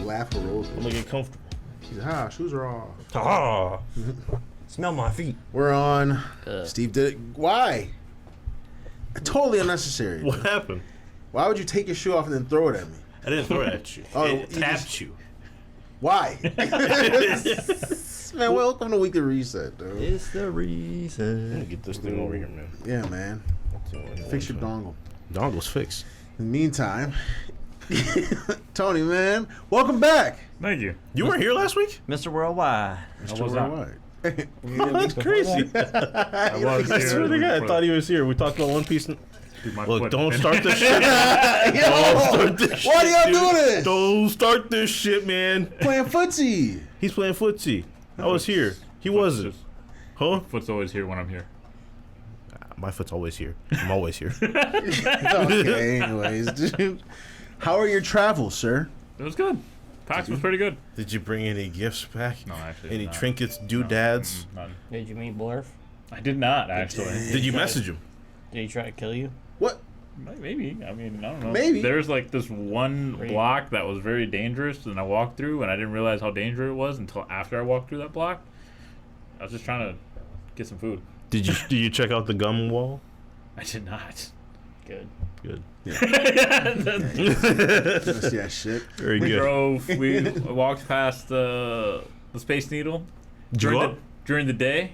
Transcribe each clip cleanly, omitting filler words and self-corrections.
laugh heroically. I'm gonna get comfortable. He's shoes are off. Ah, smell my feet. We're on. Steve did it. Why? Totally unnecessary. What happened? Why would you take your shoe off and then throw it at me? I didn't throw it at you. It tapped you. Why? Man, welcome to Weekly Reset, dude. It's the reason. I'm gonna get this thing over here, man. Yeah, man. Fix your dongle. Dongle's fixed. In the meantime, Tony, man, welcome back. Thank you. You weren't here last week? Mr. Worldwide. Mr. was not. Worldwide. That's crazy. I was I here swear to the God, I week thought he was here. We talked about One Piece. Dude, my Look, foot- don't start this shit. Why do y'all do this? Don't start this shit, man. Playing footsie. He's playing footsie. I was here. He wasn't. Huh? Foot's always here when I'm here. My foot's always here. I'm always here. Okay, anyways, dude. How are your travels, sir? It was good. PAX was pretty good. Did you bring any gifts back? No, actually. Any not. trinkets, doodads? None. Did you meet Blurf? I did not, actually. Did you message him? Did he try to kill you? What? Maybe. I mean, I don't know. Maybe. There's like this one block that was very dangerous, and I walked through, and I didn't realize how dangerous it was until after I walked through that block. I was just trying to get some food. Did you check out the gum wall? I did not. Good. Good. Yeah, shit. Very We good. we walked past the Space Needle. Did you go up? During the day,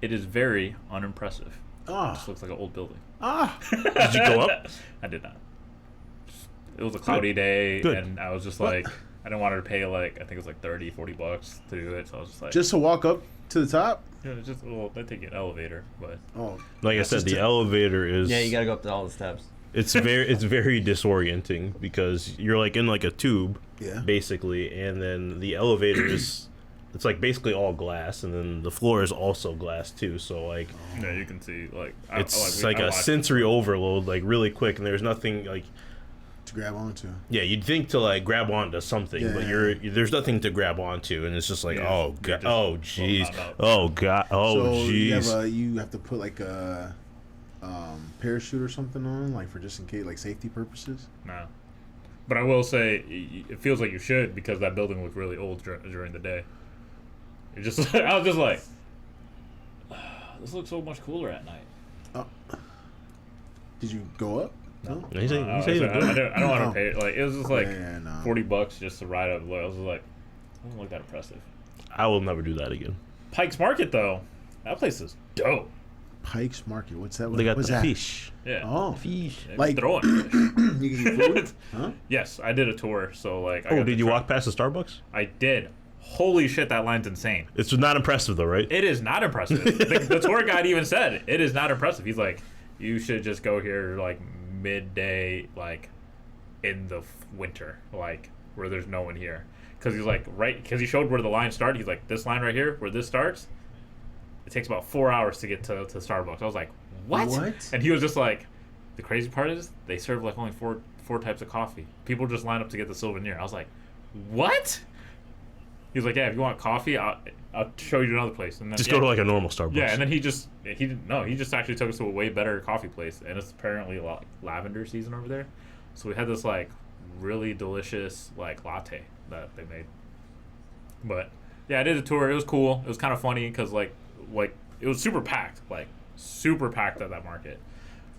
it is very unimpressive. It Ah, just looks like an old building. Did you go up? I did not. It was a cloudy day, Good. and I was just like, I didn't want her to pay like, I think it was like $30-$40 to do it, so I was just like, just to walk up to the top? yeah, it's just, well, they take an elevator, but Oh, Like I That's said, just the a- elevator is. Yeah, you gotta go up to all the steps. It's very disorienting because you're like in like a tube, yeah. basically, and then the elevator is. It's like basically all glass, and then the floor is also glass too. So like, yeah, you can see like it's I like a watched- sensory overload, like really quick, and there's nothing like. To grab onto. Yeah, you'd think to like grab onto something, but Yeah. there's nothing to grab onto, and it's just like, Yeah, oh you're god, just oh jeez, floating out. oh god, oh So jeez. you have to put like a parachute or something on, like for just in case, like safety purposes. No. But I will say, it feels like you should because that building looked really old during the day. It just, I was just like, this looks so much cooler at night. Did you go up? No. He's saying, I he's saying don't want No. to pay. Like it was just like Yeah, no. $40 just to ride up. I was just like, doesn't look that impressive. I will never do that again. Pike's Market though, that place is dope. Pike's Market. What's that? They got What's the that? fish. Yeah. Oh, Fish. They like- throwing fish. you can eat food? Huh? Yes, I did a tour. So like, I Oh, got did to you try- walk past the Starbucks? I did. Holy shit, that line's insane. It's not impressive though, right? It is not impressive. The tour guide even said it is not impressive. He's like, you should just go here like midday, like in the winter, like where there's no one here. Because he's like, because he showed where the line started. He's like, this line right here, where this starts, it takes about 4 hours to get to Starbucks. I was like, what? And he was just like, the crazy part is they serve like only four types of coffee. People just line up to get the souvenir. I was like, what? He's like, yeah, if you want coffee, I'll show you another place. And then, Just go to like a normal Starbucks. yeah, and then he just actually took us to a way better coffee place, and it's apparently like lavender season over there. So we had this like really delicious like latte that they made. But yeah, I did a tour. It was cool. It was kind of funny because like it was super packed at that market.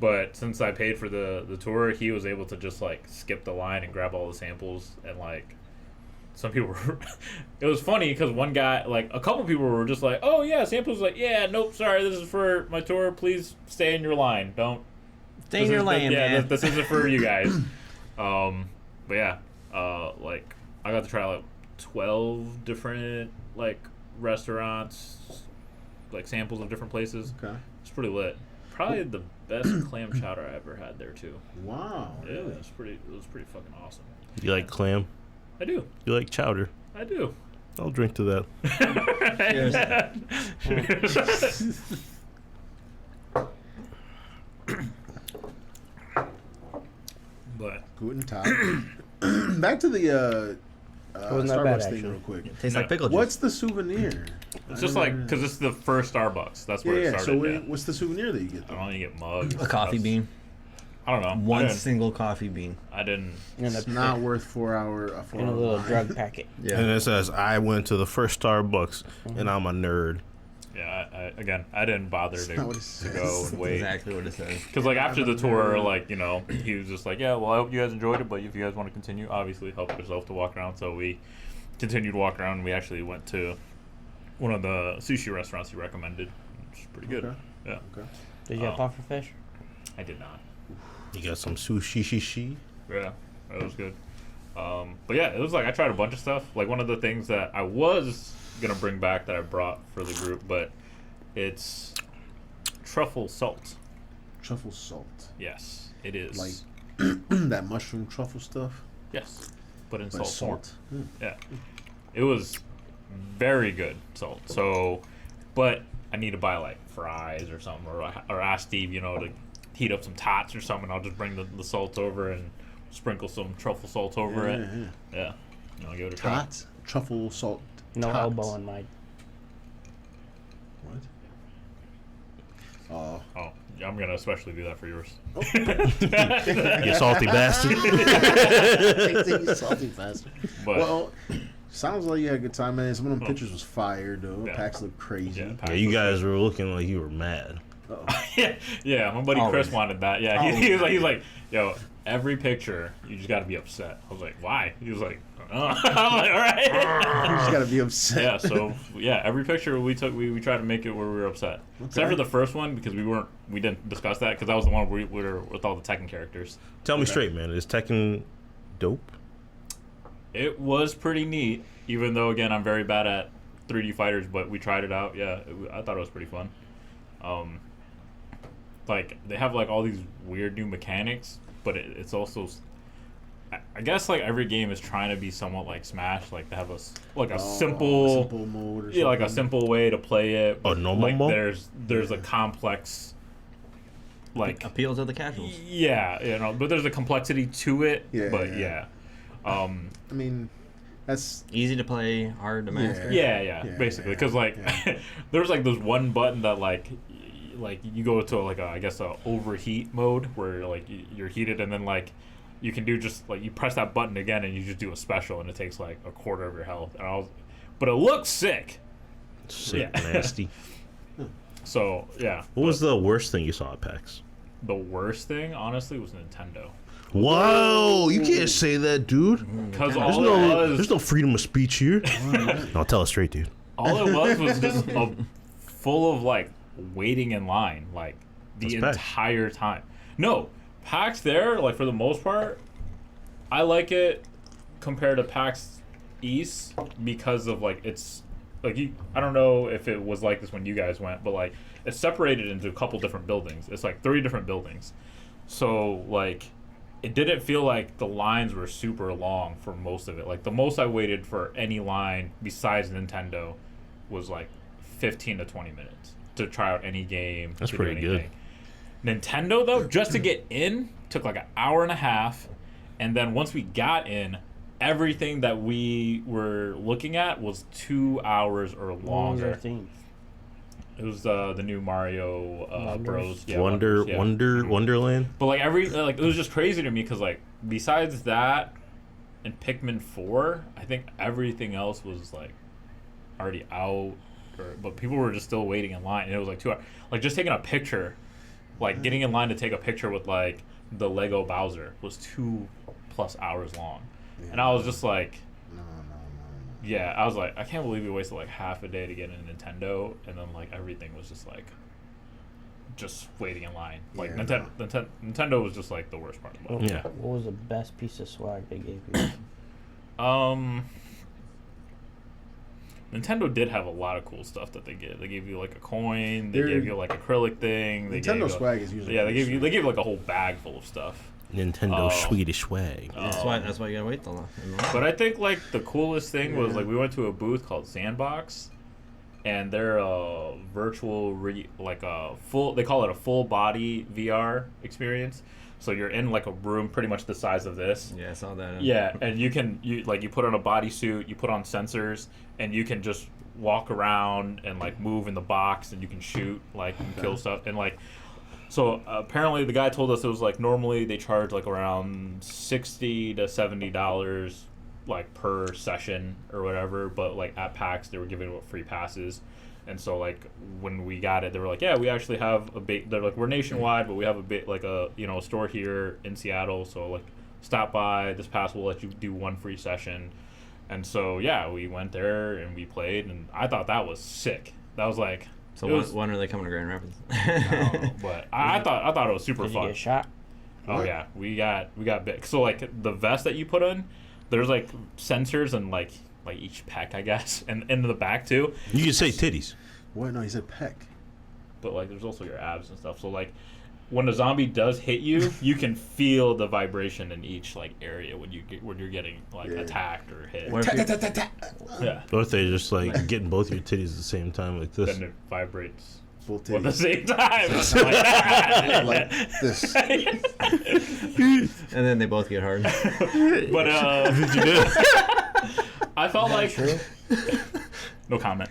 But since I paid for the tour, he was able to just like skip the line and grab all the samples, and like some people were it was funny because one guy, like a couple people were just like, oh yeah, samples, like, yeah, nope, sorry, this is for my tour, please stay in your line, don't Stay in your lane, man. this isn't for you guys. But yeah, like I got to try like 12 different like restaurants, like samples of different places. Okay. It's pretty lit. Probably the best clam chowder I ever had there too. Wow. Yeah, Really? it was pretty fucking awesome. You like clam? I do. You like chowder? I do. I'll drink to that. But Guten Tag. Back to the wasn't that bad, Starbucks thing actually. real quick. Tastes like pickle juice. What's the souvenir? it's just like because it's the first Starbucks. That's Yeah, where yeah. it So started. what's the souvenir that you get? I Though? don't know, you get mugs. A coffee bean. I don't know. One single coffee bean. I didn't. It's not worth 4 hour. In a little drug packet. And it says, I went to the first Starbucks, and I'm a nerd. Yeah, I didn't bother That's to not what it go says. and wait. Exactly what it says. Because like after the tour, like, you know, he was just like, yeah, well, I hope you guys enjoyed it, but if you guys want to continue, obviously help yourself to walk around. So we continued to walk around. And we actually went to one of the sushi restaurants he recommended, which is pretty good. Okay. Yeah, Okay. Did you have puffer fish? I did not. You got some sushi. Yeah, that was good. But yeah, it was like I tried a bunch of stuff. Like one of the things that I was gonna bring back that I brought for the group, but it's truffle salt. Truffle salt. Yes, it is. Like that mushroom truffle stuff. yes, but in But salt form. salt. Mm. Yeah, it was very good salt. So, but I need to buy like fries or something, or ask Steve, you know, to heat up some tots or something. I'll just bring the salt over and sprinkle some truffle salt over it. Yeah, I'll give it a try. Tots. Truffle salt. No tots. elbow on my. What? Oh. Oh, yeah, I'm gonna especially do that for yours. You salty bastard. You salty bastard. But Well, sounds like you had a good time, man. Some of them pictures was fire, though. Yeah. Packs look crazy. yeah, Yeah, you guys were looking like you were mad. Uh-oh. yeah, my buddy Chris Always. wanted that. Yeah, he was like, yo, every picture you just got to be upset. I was like, why? He was like, I'm like, all right. You just gotta be upset. Yeah, so yeah, every picture we took, we tried to make it where we were upset. Except Okay. for the first one because we didn't discuss that because that was the one where we were with all the Tekken characters. Tell me straight, man. Is Tekken dope? It was pretty neat, even though again I'm very bad at 3D fighters, but we tried it out. Yeah, I thought it was pretty fun. Like they have like all these weird new mechanics, but it's also, I guess like every game is trying to be somewhat like Smash, like they have a simple mode or yeah, like a something. simple way to play it. A normal like mode? there's a complex, like Appeal to the casuals. yeah, you know, but there's a complexity to it. Yeah, but yeah. yeah. I mean, that's Easy to play, hard to master. Yeah, Yeah, basically, yeah, because like yeah. there was like this one button that like you go to like I guess a overheat mode where like you're heated and then like you can do just like you press that button again and you just do a special and it takes like a quarter of your health. But it looks sick. Sick, Yeah. nasty. So yeah. What was the worst thing you saw at PAX? The worst thing honestly was Nintendo. Whoa, you can't say that, dude. Because There's all no, it there's was, no freedom of speech here. No, tell us straight, dude. all it was just full of like waiting in line like the That's PAX. entire time. No, PAX there, like for the most part, I like it compared to PAX East because of like it's like I don't know if it was like this when you guys went, but like it's separated into a couple different buildings. It's like 3 different buildings. So like it didn't feel like the lines were super long for most of it. Like the most I waited for any line besides Nintendo was like 15 to 20 minutes to try out any game. That's to do pretty good. anything. Nintendo though, just to get in took like an hour and a half, and then once we got in, everything that we were looking at was 2 hours or What was their longer. theme? It was the new Mario Wonders? Bros. Yeah, Wonder, Wonders, yeah. Wonderland. But like it was just crazy to me because like besides that and Pikmin 4, I think everything else was like already out, but people were just still waiting in line, and it was like 2 hours. Like just taking a picture, like getting in line to take a picture with like the Lego Bowser was 2+ hours long, and I was just like, no. yeah, I was like, I can't believe we wasted like half a day to get in Nintendo, and then like everything was just like just waiting in line. Like Yeah, Nintendo was just like the worst part about it. Yeah. What was the best piece of swag they gave you? Nintendo did have a lot of cool stuff that they gave. They gave you like a coin. They They're- gave you like acrylic thing. They Nintendo gave you, swag is usually yeah. They pretty gave you sweet. like a whole bag full of stuff. Nintendo Oh. Swedish swag. That's why you gotta wait till long. But I think like the coolest thing was like we went to a booth called Sandbox, and they're a virtual like a full. They call it a full body VR experience. So you're in like a room pretty much the size of this. Yeah, I saw that. Yeah, and you put on a bodysuit, you put on sensors, and you can just walk around and like move in the box, and you can shoot like and kill stuff, and like So apparently the guy told us it was like normally they charge like around $60 to $70 like per session or whatever, but like at PAX they were giving out free passes. And so like when we got it, they were like, yeah, we actually have a bit. They're like, we're nationwide, but we have a bit like a a store here in Seattle. So like stop by. This pass will let you do one free session. And so yeah, we went there and we played, and I thought that was sick. That was like. So It when are they coming to Grand Rapids? I don't know, but I thought it was super Did you fun. get shot? Oh What? yeah, we got big. So like the vest that you put on, there's like sensors and like each pec, I guess, and in the back too. You can say titties. What? No, he said peck. But like there's also your abs and stuff. So like when a zombie does hit you, you can feel the vibration in each like area when you're getting like Yeah. attacked or hit. What if you- Yeah. Or if they just like getting both your titties at the same time like this. Then it vibrates Full at the titty. same time. It's like that. Like this. and then they both get hard. But Did you do? I felt like no comment.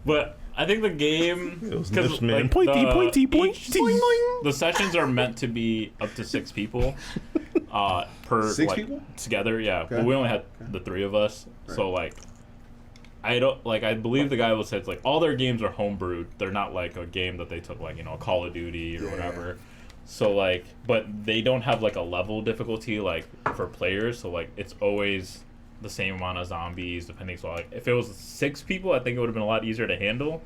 But I think the game It was 'cause, nips, man. like, Pointy, pointy, each- pointy. the sessions are meant to be up to 6 people per 6 like, people? together. Yeah, Okay. but we only had the 3 of us, so like. I don't like. I believe the guy was said like all their games are homebrewed. They're not like a game that they took like Call of Duty or whatever. So like, but they don't have like a level difficulty like for players. So like, it's always the same amount of zombies depending. So like, if it was 6 people, I think it would have been a lot easier to handle.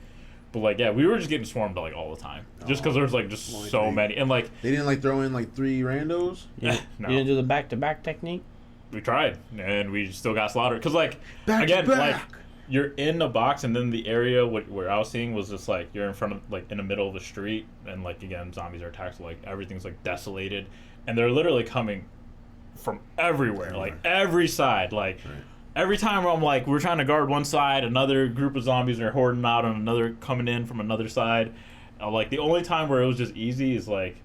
But like, yeah, we were just getting swarmed like all the time, just because there's like just Like so they- many, and like They didn't like throw in like 3 randos. no, You didn't do the back-to-back technique? we tried and we still got slaughtered. Cause like Back to again, back. like you're in a box, and then the area where I was seeing was just like you're in front of like in the middle of the street, and like again zombies are attacked, so like everything's like desolated, and they're literally coming from everywhere, like every side, like. Right. Every time I'm like, we're trying to guard one side, another group of zombies are hording out on another, coming in from another side. Like the only time where it was just easy is like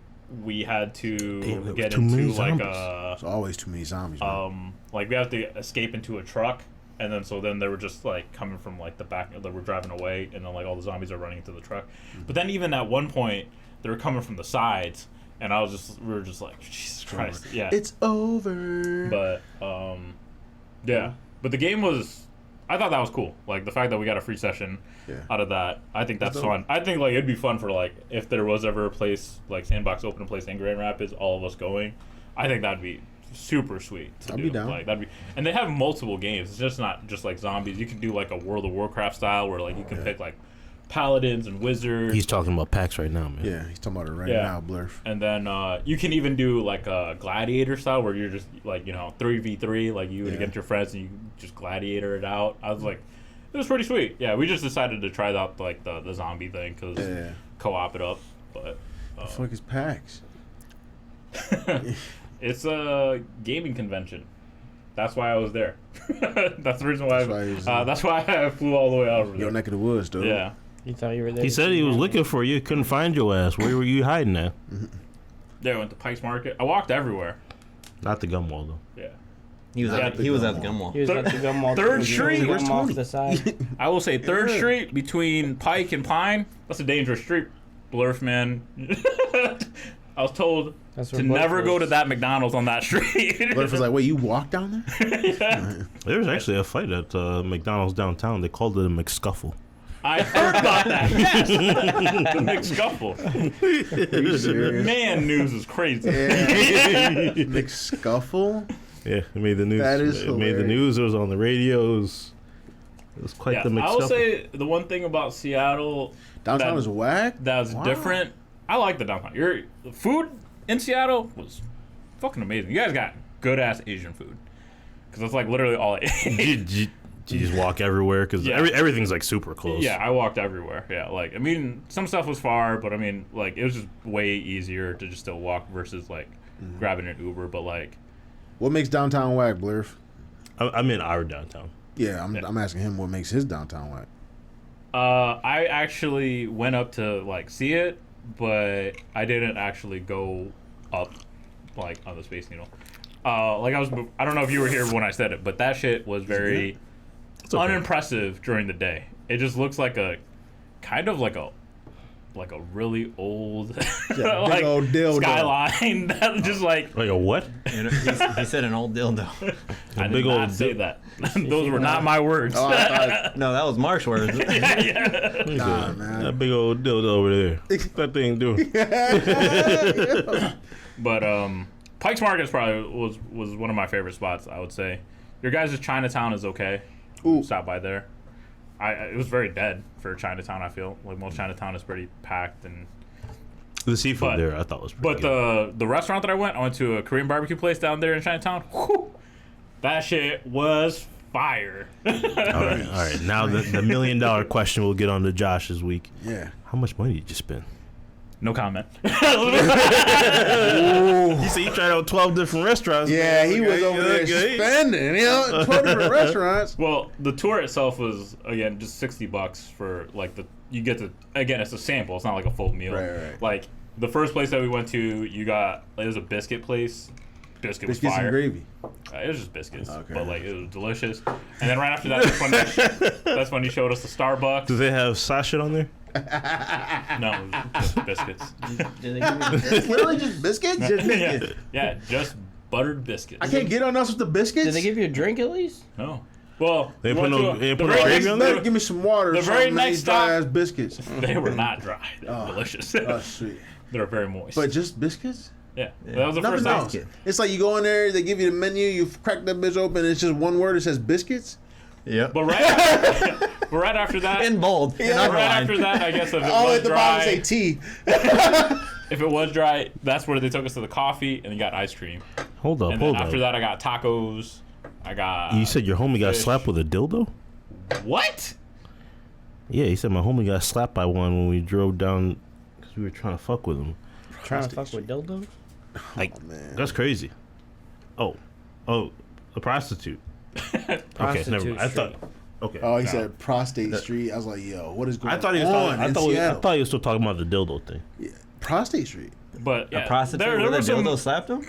we had to Damn, there get was too many into like zombies. There's always too many zombies. Man. like we have to escape into a truck, and then so then they were just like coming from like the back that we're driving away, and then like all the zombies are running into the truck. But then even at one point they were coming from the sides, and we were just like, Jesus Christ, yeah. It's over. But yeah. But the game was, I thought that was cool. Like the fact that we got a free session Yeah. out of that, I think that's That's dope. fun. I think like it'd be fun for like if there was ever a place like Sandbox open a place in Grand Rapids, all of us going. I think that'd be super sweet to I'd do. be down. Like that'd be, and they have multiple games. It's just not just like zombies. You can do like a World of Warcraft style where like you can pick like paladins and wizards. He's talking about PAX right now, man. Yeah, he's talking about it right Yeah. now, Blurf. And then you can even do like a gladiator style where you're just like 3v3, like you Yeah. against your friends, and you just gladiator it out. I was like, it was pretty sweet. Yeah, we just decided to try out like the zombie thing because Yeah. co-op it up. But The fuck is PAX? it's a gaming convention. That's why I was there. That's the reason why. That's why he was- That's why I flew all the way out over Your there. neck of the woods, dude. Yeah. You thought you were there? He to said see he was Marvel? looking for you. Couldn't find your ass. Where were you hiding at? Yeah, I went to Pike's Market. I walked everywhere. Not the gum wall though. Yeah. He was Yeah, at the gum wall. He was at the gum wall. Third with the Street? gum Where's off Tony? the side. I will say Third Yeah. Street between Pike and Pine. That's a dangerous street, Blurf man. I was told That's to where Blurf never go was. to that McDonald's on that street. Blurf was like, wait, you walked down there? Yeah. There was actually a fight at McDonald's downtown. They called it a McScuffle. I heard about that. Yes, the McScuffle. Are you serious? Man, news is crazy. Yeah. McScuffle? Yeah, it made the news. That is it made the hilarious. news. It was on the radios. It was quite Yeah, the McScuffle. I will say the one thing about Seattle Downtown That- is whack? that's Wow. different. I like the downtown. The food in Seattle was fucking amazing. You guys got good ass Asian food because that's like literally all I ate. Did you just walk everywhere? Because Yeah. everything's like super close. Yeah, I walked everywhere. Yeah, like I mean, some stuff was far, but I mean, like it was just way easier to just still walk versus like grabbing an Uber. But like, What makes downtown whack, Blurf? I'm in our downtown. Yeah, I'm asking him what makes his downtown whack. I actually went up to like see it, but I didn't actually go up like on the Space Needle. Like I don't know if you were here when I said it, but that shit was very It's okay. unimpressive during the day. it just looks like a kind of like a really old Yeah, big like old dildo. skyline that just like Like a what? You know, he said an old dildo. I big did not old say that. Those were not my words. Oh, I No, that was Mark's words. yeah. Nah, man. That big old dildo over there. What's that thing doing? But Pike's Market is probably was one of my favorite spots. I would say your guys' Chinatown is okay. Ooh. Stop by there. It was very dead for Chinatown. I feel like most Chnatown is pretty packed and. The seafood But- there, I thought was pretty But good. the restaurant that I went to a Korean barbecue place down there in Chinatown. Whew, that shit was fire. All right. Now the $1 million question we'll get on to Josh this week. Yeah. How much money did you spend? No comment. You said you tried out 12 different restaurants. Yeah, man. he was over there Okay. spending, 12 different restaurants. Well, the tour itself was again just $60 for like you get the again it's a sample. It's not like a full meal. Right. Like the first place that we went to, you got it was a biscuit place. Biscuit was Biscuits fire. and gravy. It was just biscuits, Okay. but like it was delicious. And then right after that, that's when he showed us the Starbucks. Do they have sachet on there? No, it was just biscuits. Do they give you It's literally just biscuits? yeah, just buttered biscuits. I can't get on us with the biscuits? Did they give you a drink at least? No. Well, They we put went no- to they the put no very gravy next- on there? Better give me some water. The very next stop- dry ass biscuits. They were not dry. They were Oh. delicious. Oh, sweet. They were very moist. But just biscuits? yeah, that was the Nothing first else. time. It's like you go in there, they give you the menu, you crack that bitch open, and it's just one word. It says biscuits. Yep. But right after that, In bold. Yeah. In right underlined. after that, I guess if it Oh, was at the bottom dry, say tea. if it was dry, that's where they took us to the coffee and you got ice cream. Hold up, And hold then up. after that, I got tacos. I got. You said your homie got fish. slapped with a dildo? What? Yeah, he said my homie got slapped by one when we drove down because we were trying to fuck with him. Trying to fuck with dildos? Like, man. that's crazy. Oh, a prostitute. Okay, never mind. I thought. Okay. Oh, he said prostate street. I was like, yo, what is going I thought he was on talking. in I Seattle? thought he was still talking about the dildo thing. Yeah, prostate street. But yeah, A prostitute there with were a some, dildo slapped him? With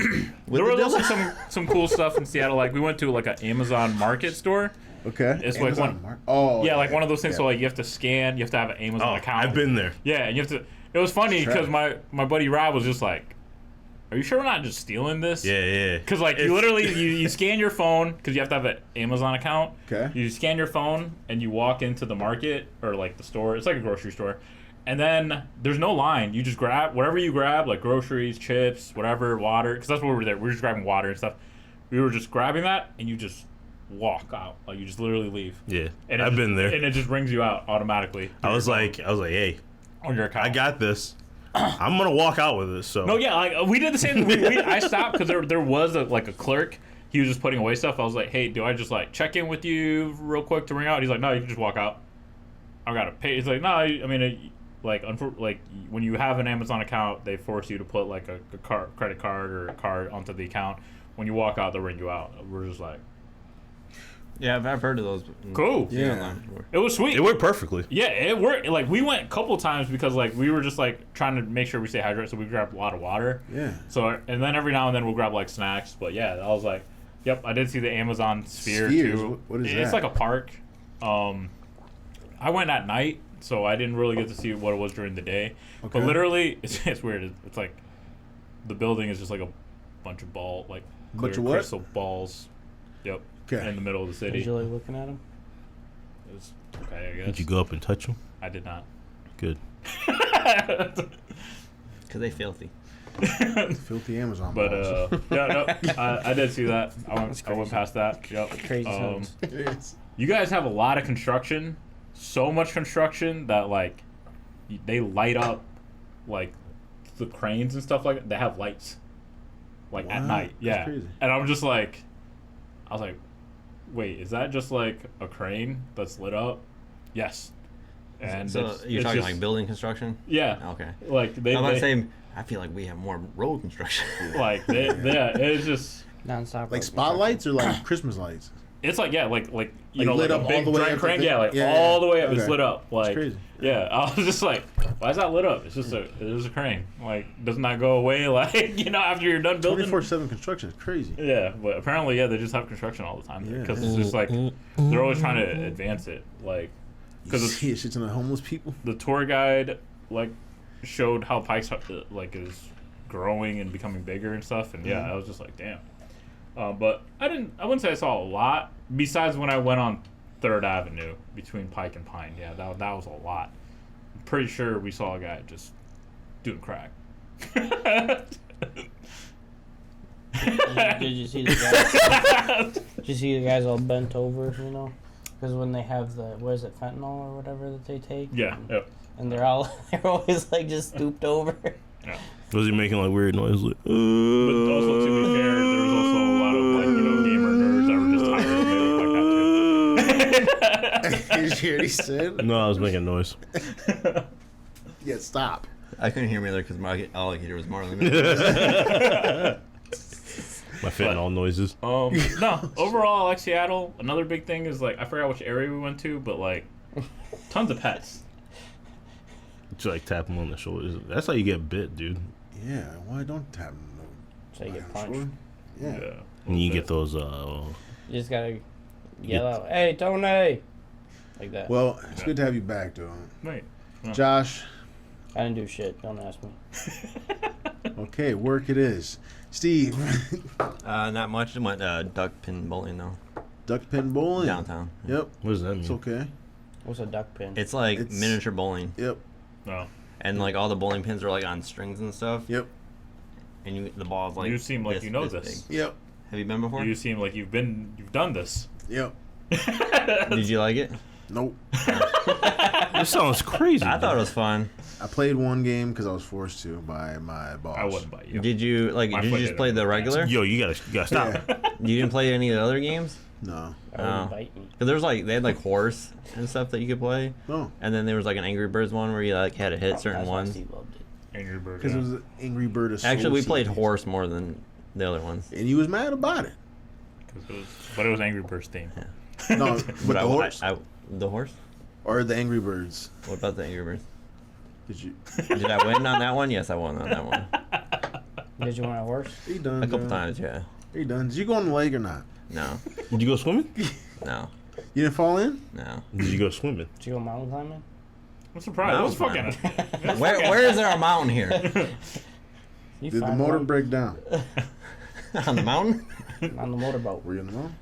there the was also dildo? some cool stuff in Seattle. Like we went to like an Amazon Market store. Okay. It's like Amazon one- Oh. Yeah, like one of those things. Yeah. So like you have to scan. You have to have an Amazon Oh, account. I've been there. Yeah, and you have to. It was funny because my buddy Rob was just like, "Are you sure we're not just stealing this?" Yeah. Because like you literally you scan your phone because you have to have an Amazon account. Okay. You scan your phone and you walk into the market or like the store. It's like a grocery store, and then there's no line. You just grab whatever you grab, like groceries, chips, whatever, water. Because that's what we were there. We were just grabbing water and stuff. We were just grabbing that, and you just walk out. Like you just literally leave. Yeah. And it I've just- been there. and it just rings you out automatically. I was like, hey, on your account. I got this. I'm gonna walk out with it. So No, yeah, like we did the same. I stopped because there was a clerk. He was just putting away stuff. I was like, hey, do I just like check in with you real quick to ring out? He's like, no, you can just walk out. I gotta pay. He's like, no, I mean, like when you have an Amazon account, they force you to put like a credit card or a card onto the account. When you walk out, they'll ring you out. We're just like, Yeah, I've heard of those. cool. Yeah. Online before. It was sweet. it worked perfectly. Yeah, it worked. Like we went a couple times because like we were just like trying to make sure we stay hydrated, so we grabbed a lot of water. Yeah. So and then every now and then we'll grab like snacks. But yeah, I was like, yep, I did see the Amazon Sphere Spheres? too. What is It's that? like a park. I went at night, so I didn't really get to see what it was during the day. Okay. But literally, it's weird. It's like the building is just like a bunch of like Bunch clear of what? crystal balls. Yep. Okay. In the middle of the city. Did you like looking at them? It was okay, I guess. Did you go up and touch him? I did not. Good. Because they filthy. Filthy Amazon. But balls. yeah, no, I did see that. I went past that. Yep. Crazy sounds. It's- You guys have a lot of construction, so much construction that like they light up like the cranes and stuff like that. They have lights like at Wow, night. that's Yeah. crazy. And I'm just like, I was like, wait, is that just like a crane that's lit up? Yes. And So it's- you're it's talking just- like building construction? Yeah. Okay. Like they, I'm about to they say, I feel like we have more road construction. like yeah, it's just. Non-stop. like road spotlights or like Christmas lights? It's like you Like know lit like up a all big the way giant up to crane, the- yeah, like yeah, all the way up. okay. It's lit up. Like crazy. yeah, I was just like, why is that lit up? It's just there's a crane. Like doesn't that go away? Like after you're done building. 24/7 construction is crazy. Yeah, but apparently they just have construction all the time Yeah. because it's just like they're always trying to advance it. Like You 'Cause see shit to the homeless people. the tour guide like showed how Pike's like is growing and becoming bigger and stuff, and yeah, I was just like, damn. But I wouldn't say I saw a lot besides when I went on 3rd Avenue between Pike and Pine. Yeah, that was a lot. I'm pretty sure we saw a guy just doing crack. Did you see the guys? Did you see the guys all bent over? You know, because when they have the what is it, fentanyl or whatever that they take? Yeah, yep. And they're always like just stooped over. Yeah. Was he making like weird noises? Like, But also, to be fair, there was also a lot of like gamer nerds that were just tired and they look like that too. Did you hear what he said? No, I was making noise. Yeah, stop. I couldn't hear me either because all I could hear was Marley. My fentanyl noises. No, overall, I like Seattle. Another big thing is like I forgot which area we went to, but like tons of pets. Just like tap him on the shoulders. That's how you get bit, dude. Yeah, why don't tap him? So you get I'm punched. sure. Yeah. And you get those. You just gotta yell out, "Hey, Tony!" Like that. Well, it's good to have you back, though. Right. Josh. I didn't do shit. Don't ask me. Okay, work it is. Steve. Not much. Went duck pin bowling though. Duck pin bowling. Downtown. Yep. what does that mean? It's okay. What's a duck pin? It's like It's- miniature bowling, Yep. No. and like all the bowling pins are like on strings and stuff. Yep. And the ball's like. You seem like you know this. big. Yep. Have you been before? You seem like you've done this. Yep. Did you like it? Nope. This sounds crazy. I thought it dude. was fun. I played one game because I was forced to by my boss. I wouldn't bite you. Did you like? My Did you foot just hit play him the in the regular? Yo, you gotta stop. Yeah. You didn't play any of the other games? No. I wouldn't Oh. bite me. Cause there's like they had like horse and stuff that you could play, No. and then there was like an Angry Birds one where you like had to hit certain That's why ones. Steve loved it. Angry Bird. Because it was an Angry Bird Assault Actually, we played series. horse more than the other ones. And he was mad about it. But it was Angry Birds theme. No, with But the horse? the horse? Or the Angry Birds? What about the Angry Birds? Did you? Did I win on that one? Yes, I won on that one. Did you want a horse? Are you done? A couple John? times, yeah. Are you done? Did you go on the lake or not? No, Did you go swimming? no, You didn't fall in? no. Did you go swimming? Did you go mountain climbing? I'm surprised. It was Mountain fucking. Where is there a mountain here? You Did the find motor one break down? On the mountain? on the motorboat? Were you in the mountain?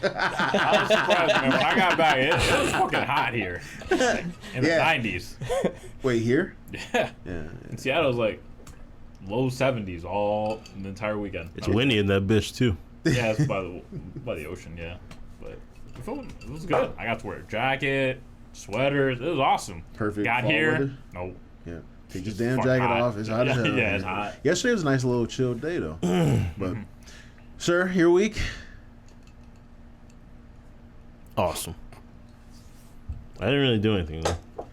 I was surprised, man. When I got back, it was fucking hot here in the Yeah. 90s. Wait, here? Yeah. Yeah. In Seattle, it was like low 70s all the entire weekend. It's windy in that bitch too. Yeah, it's by the ocean. Yeah, but it was good. I got to wear a jacket, sweaters. It was awesome. Perfect Got fall here. weather. No. Yeah. Take Just your damn fucking jacket hot. off. It's hot as hell. Yeah, it's hot. Yesterday was a nice little chill day, though. But, sir, your week? Awesome. I didn't really do anything though.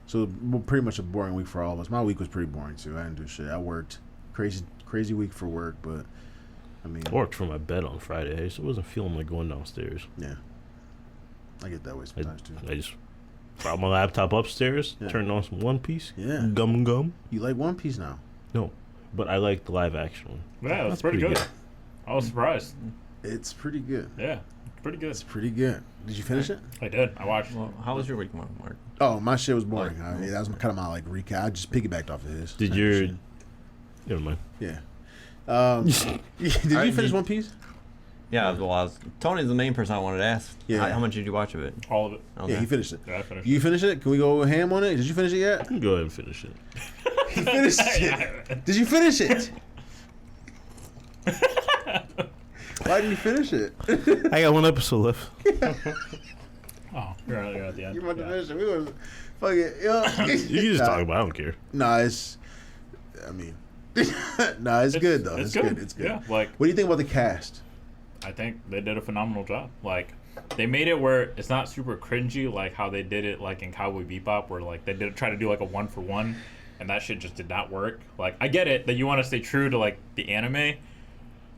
So, pretty much a boring week for all of us. My week was pretty boring, too. I didn't do shit. I worked. Crazy week for work, but, I mean, I worked from my bed on Friday, so I wasn't feeling like going downstairs. yeah. I get that way sometimes, too. I just brought my laptop upstairs, Yeah. turned on some One Piece. Yeah. Gum. You like One Piece now? No, but I like the live action one. Yeah, that's pretty good. I was surprised. It's pretty good. Yeah, pretty good. It's pretty good. Did you finish it? I did. I watched. Well, how was your week, Mark? Oh, my shit was boring. That was kind of my like recap. I just piggybacked off of his. Did Type your shit. never mind. Yeah. Did you finish One Piece? Yeah, well, Tony's the main person I wanted to ask. Yeah. How much did you watch of it? All of it. Okay. Yeah, he finished it. Yeah, I finished. You finished it? Can we go ham on it? Did you finish it yet? You can go ahead and finish it. He finished it. Did you finish it? Why did you finish it? I got one episode left. Oh, you're at the end. You want to Yeah. finish it? We were fucking. You can just talk about it. I don't care. Nah, it's. I mean, nah, it's good though. It's good. It's good. Yeah, like What do you think about the cast? I think they did a phenomenal job. Like they made it where it's not super cringy like how they did it like in Cowboy Bebop, where like they did try to do like a 1-for-1, and that shit just did not work. Like I get it that you want to stay true to like the anime,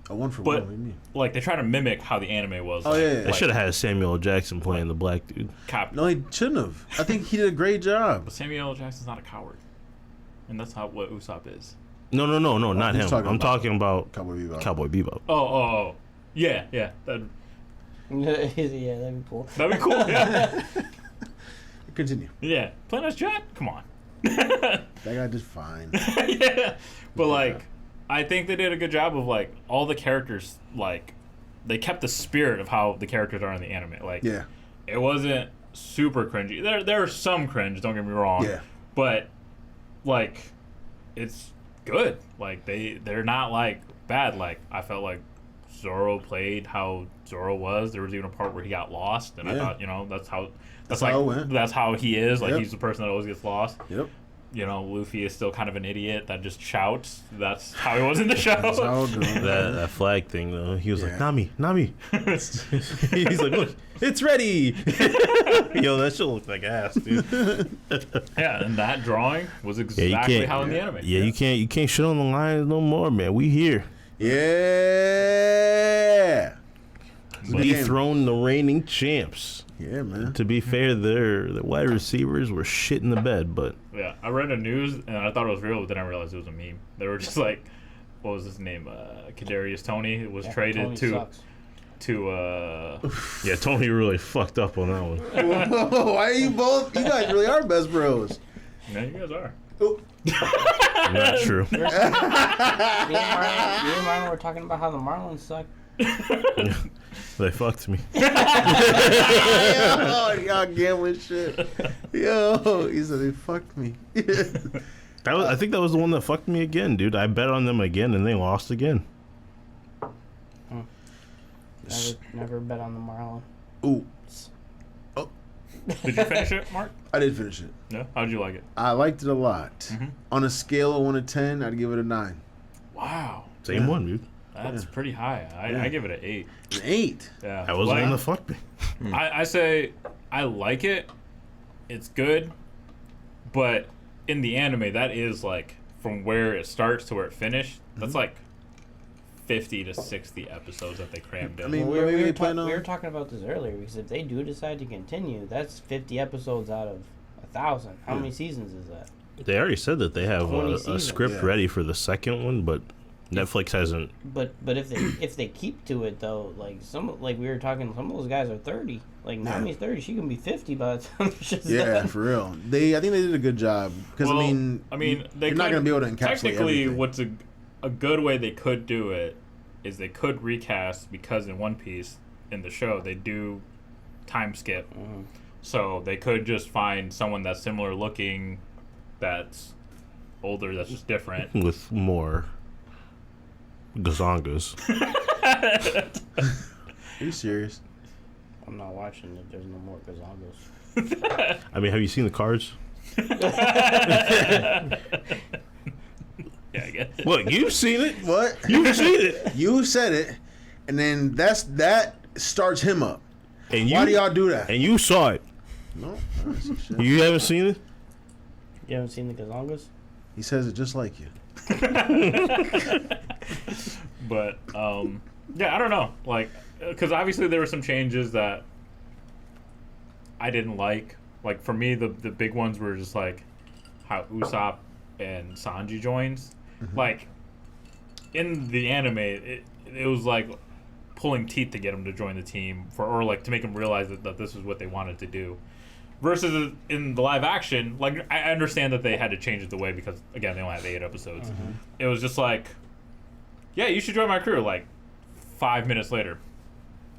A one for but one. What do you mean? like they try to mimic how the anime was. Oh, like, yeah, yeah. They like, should have had Samuel L. Jackson playing the black dude. Cap. No, he shouldn't have. I think he did a great job. But Samuel L. Jackson's not a coward, and that's not what Usopp is. No, not who's him. talking I'm about? talking about Cowboy Bebop. Cowboy Bebop. Oh, yeah. That, Yeah, that'd be cool. That'd be cool. Yeah. Continue. Yeah. Playing as Jet? Come on. That guy did fine. Yeah. But Yeah. like, I think they did a good job of like all the characters. Like, they kept the spirit of how the characters are in the anime. Like, Yeah. it wasn't super cringy. There are some cringe. Don't get me wrong. Yeah. But like, it's good. Like they're not like bad. Like I felt like Zoro played how Zoro was. There was even a part where he got lost, and I Yeah. thought, that's how That's like how it went. that's how he is. Like Yep. he's the person that always gets lost. Yep. Luffy is still kind of an idiot that just shouts. That's how he was in the show. That's how it goes. That flag thing though, he was like, Yeah. Nami. He's like, look, it's ready. Yo, that shit looked like ass, dude. Yeah, and that drawing was Yeah, exactly how in the anime. Yeah, you can't shit on the lines no more, man. We here. Yeah. It's a good game. Dethrone the reigning champs. Yeah, man. To be fair, the wide receivers were shit in the bed, but Yeah, I read the news and I thought it was real, but then I realized it was a meme. They were just like, what was his name? Kadarius Toney was Yeah, traded Tony sucks. to yeah, Tony really fucked up on that one. Whoa, why are you both? You guys really are best bros. Yeah, you guys are. Oh. Not true. Me and Marlon were talking about how the Marlins suck. They fucked me. Yo, y'all gambling shit. Yo, he said they fucked me. I think that was the one that fucked me again, dude. I bet on them again and they lost again. Never bet on the Marlins. Ooh, Did you finish it, Mark? I did finish it. Yeah. How'd you like it? I liked it a lot. Mhm. On a scale of 1 to 10, I'd give it a 9. Wow, Same Yeah. one, dude. that's pretty high. Yeah. I give it an 8. An 8. Yeah. I wasn't Like, gonna fuck me. I say I like it. It's good, but in the anime, that is like from where it starts to where it finished. That's like 50 to 60 episodes that they crammed in. I mean, we, maybe were they plan on- we were talking about this earlier because if they do decide to continue, that's 50 episodes out of 1,000. How many seasons is that? They already said that they have 20 a seasons. script Yeah. ready for the second one, but Netflix hasn't. But if they keep to it though, like we were talking, some of those guys are 30. Like Nami's 30, she can be 50 by the time the shit's Yeah, done. for real. I think they did a good job. Because, Well, they they you're not could- going to be able to encapsulate technically everything. what's a good way they could do it is they could recast, because in One Piece in the show they do time skip, Mhm. so they could just find someone that's similar looking, that's older, that's just different. With more gazongas. Are you serious? I'm not watching it. There's no more Gazongos. I mean, have you seen the cards? Yeah, I guess. Look, you've seen it. What? You've seen it. You said it, and then that starts him up. And Why do y'all do that? And you saw it. No, I don't see shit. You haven't seen it? You haven't seen the Gazongos? He says it just like you. But yeah, I don't know, like, because obviously there were some changes that I didn't like. Like for me, the big ones were just like how Usopp and Sanji joins. Like in the anime, it was like pulling teeth to get him to join the team or like to make him realize that this is what they wanted to do. Versus in the live action, like I understand that they had to change it the way because again they only have 8 episodes. It was just like, yeah, you should join my crew. Like 5 minutes later,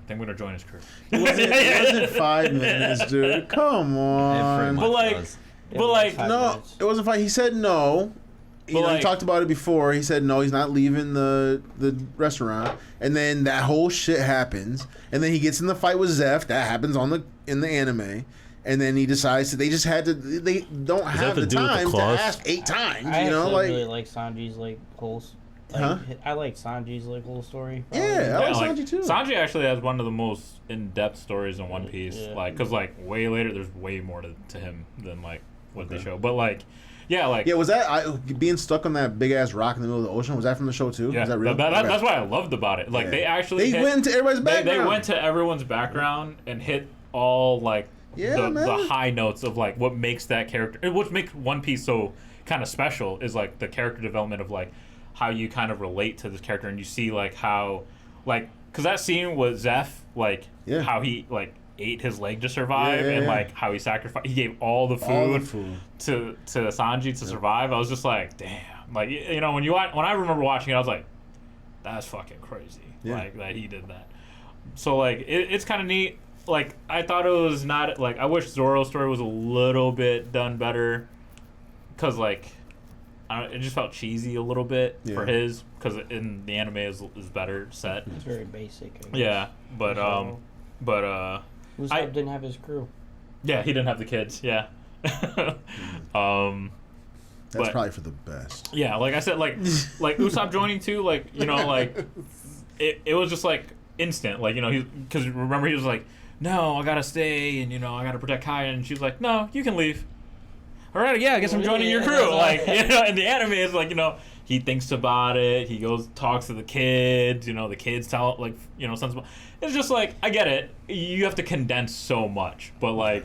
I think I'm gonna join his crew. It wasn't 5 minutes, dude. Come on. But like, but like, No, it wasn't 5. He said no. You But know, he like- talked about it before. He said no, he's not leaving the restaurant. And then that whole shit happens. And then he gets in the fight with Zeph. That happens in the anime. And then he decides that they just had to. They don't have to the do with the time to claws? ask 8 times. I You know, actually like really like Sanji's like whole. Like, Huh? I like Sanji's like whole story. yeah, I yeah, like like, Sanji too. Sanji actually has one of the most in-depth stories in One Piece. Yeah. Like, cause like way later, there's way more to him than like what they show. But like, yeah, like Yeah, was that being stuck on that big ass rock in the middle of the ocean? Was that from the show too? yeah, Was that real? that's what I loved about it. Like Yeah. they actually They hit- went into everybody's they background. went to everyone's background and hit all like Yeah, the man. high notes of like what makes that character, and what makes One Piece so kind of special is like the character development of like how you kind of relate to this character, and you see like how like because that scene with Zeph, like Yeah. how he like ate his leg to survive, Yeah, and yeah. like how he sacrificed, he gave all the food, to Sanji to survive. I was just like, damn, like you know, when I remember watching it, I was like, that's fucking crazy, Yeah. like that he did that. So like it's kind of neat. Like I thought it was not like I wish Zoro's story was a little bit done better, cause like it just felt cheesy a little bit for Yeah. his, cause in the anime is better set. It's very basic. I guess. Yeah, but So- Usopp didn't have his crew. yeah, he didn't have the kids. Yeah. That's But- probably for the best. Yeah, like I said, like Usopp joining too, like you know, like it was just like instant, like you know, because remember he was like, no, I gotta stay, and you know, I gotta protect Kaya, and she's like, no, you can leave. All right, yeah, I guess I'm joining your crew. Like you know, in the anime, it's like you know, he thinks about it, he goes talks to the kids, you know, the kids tell like you know, sensible. It's just like I get it, you have to condense so much, but like.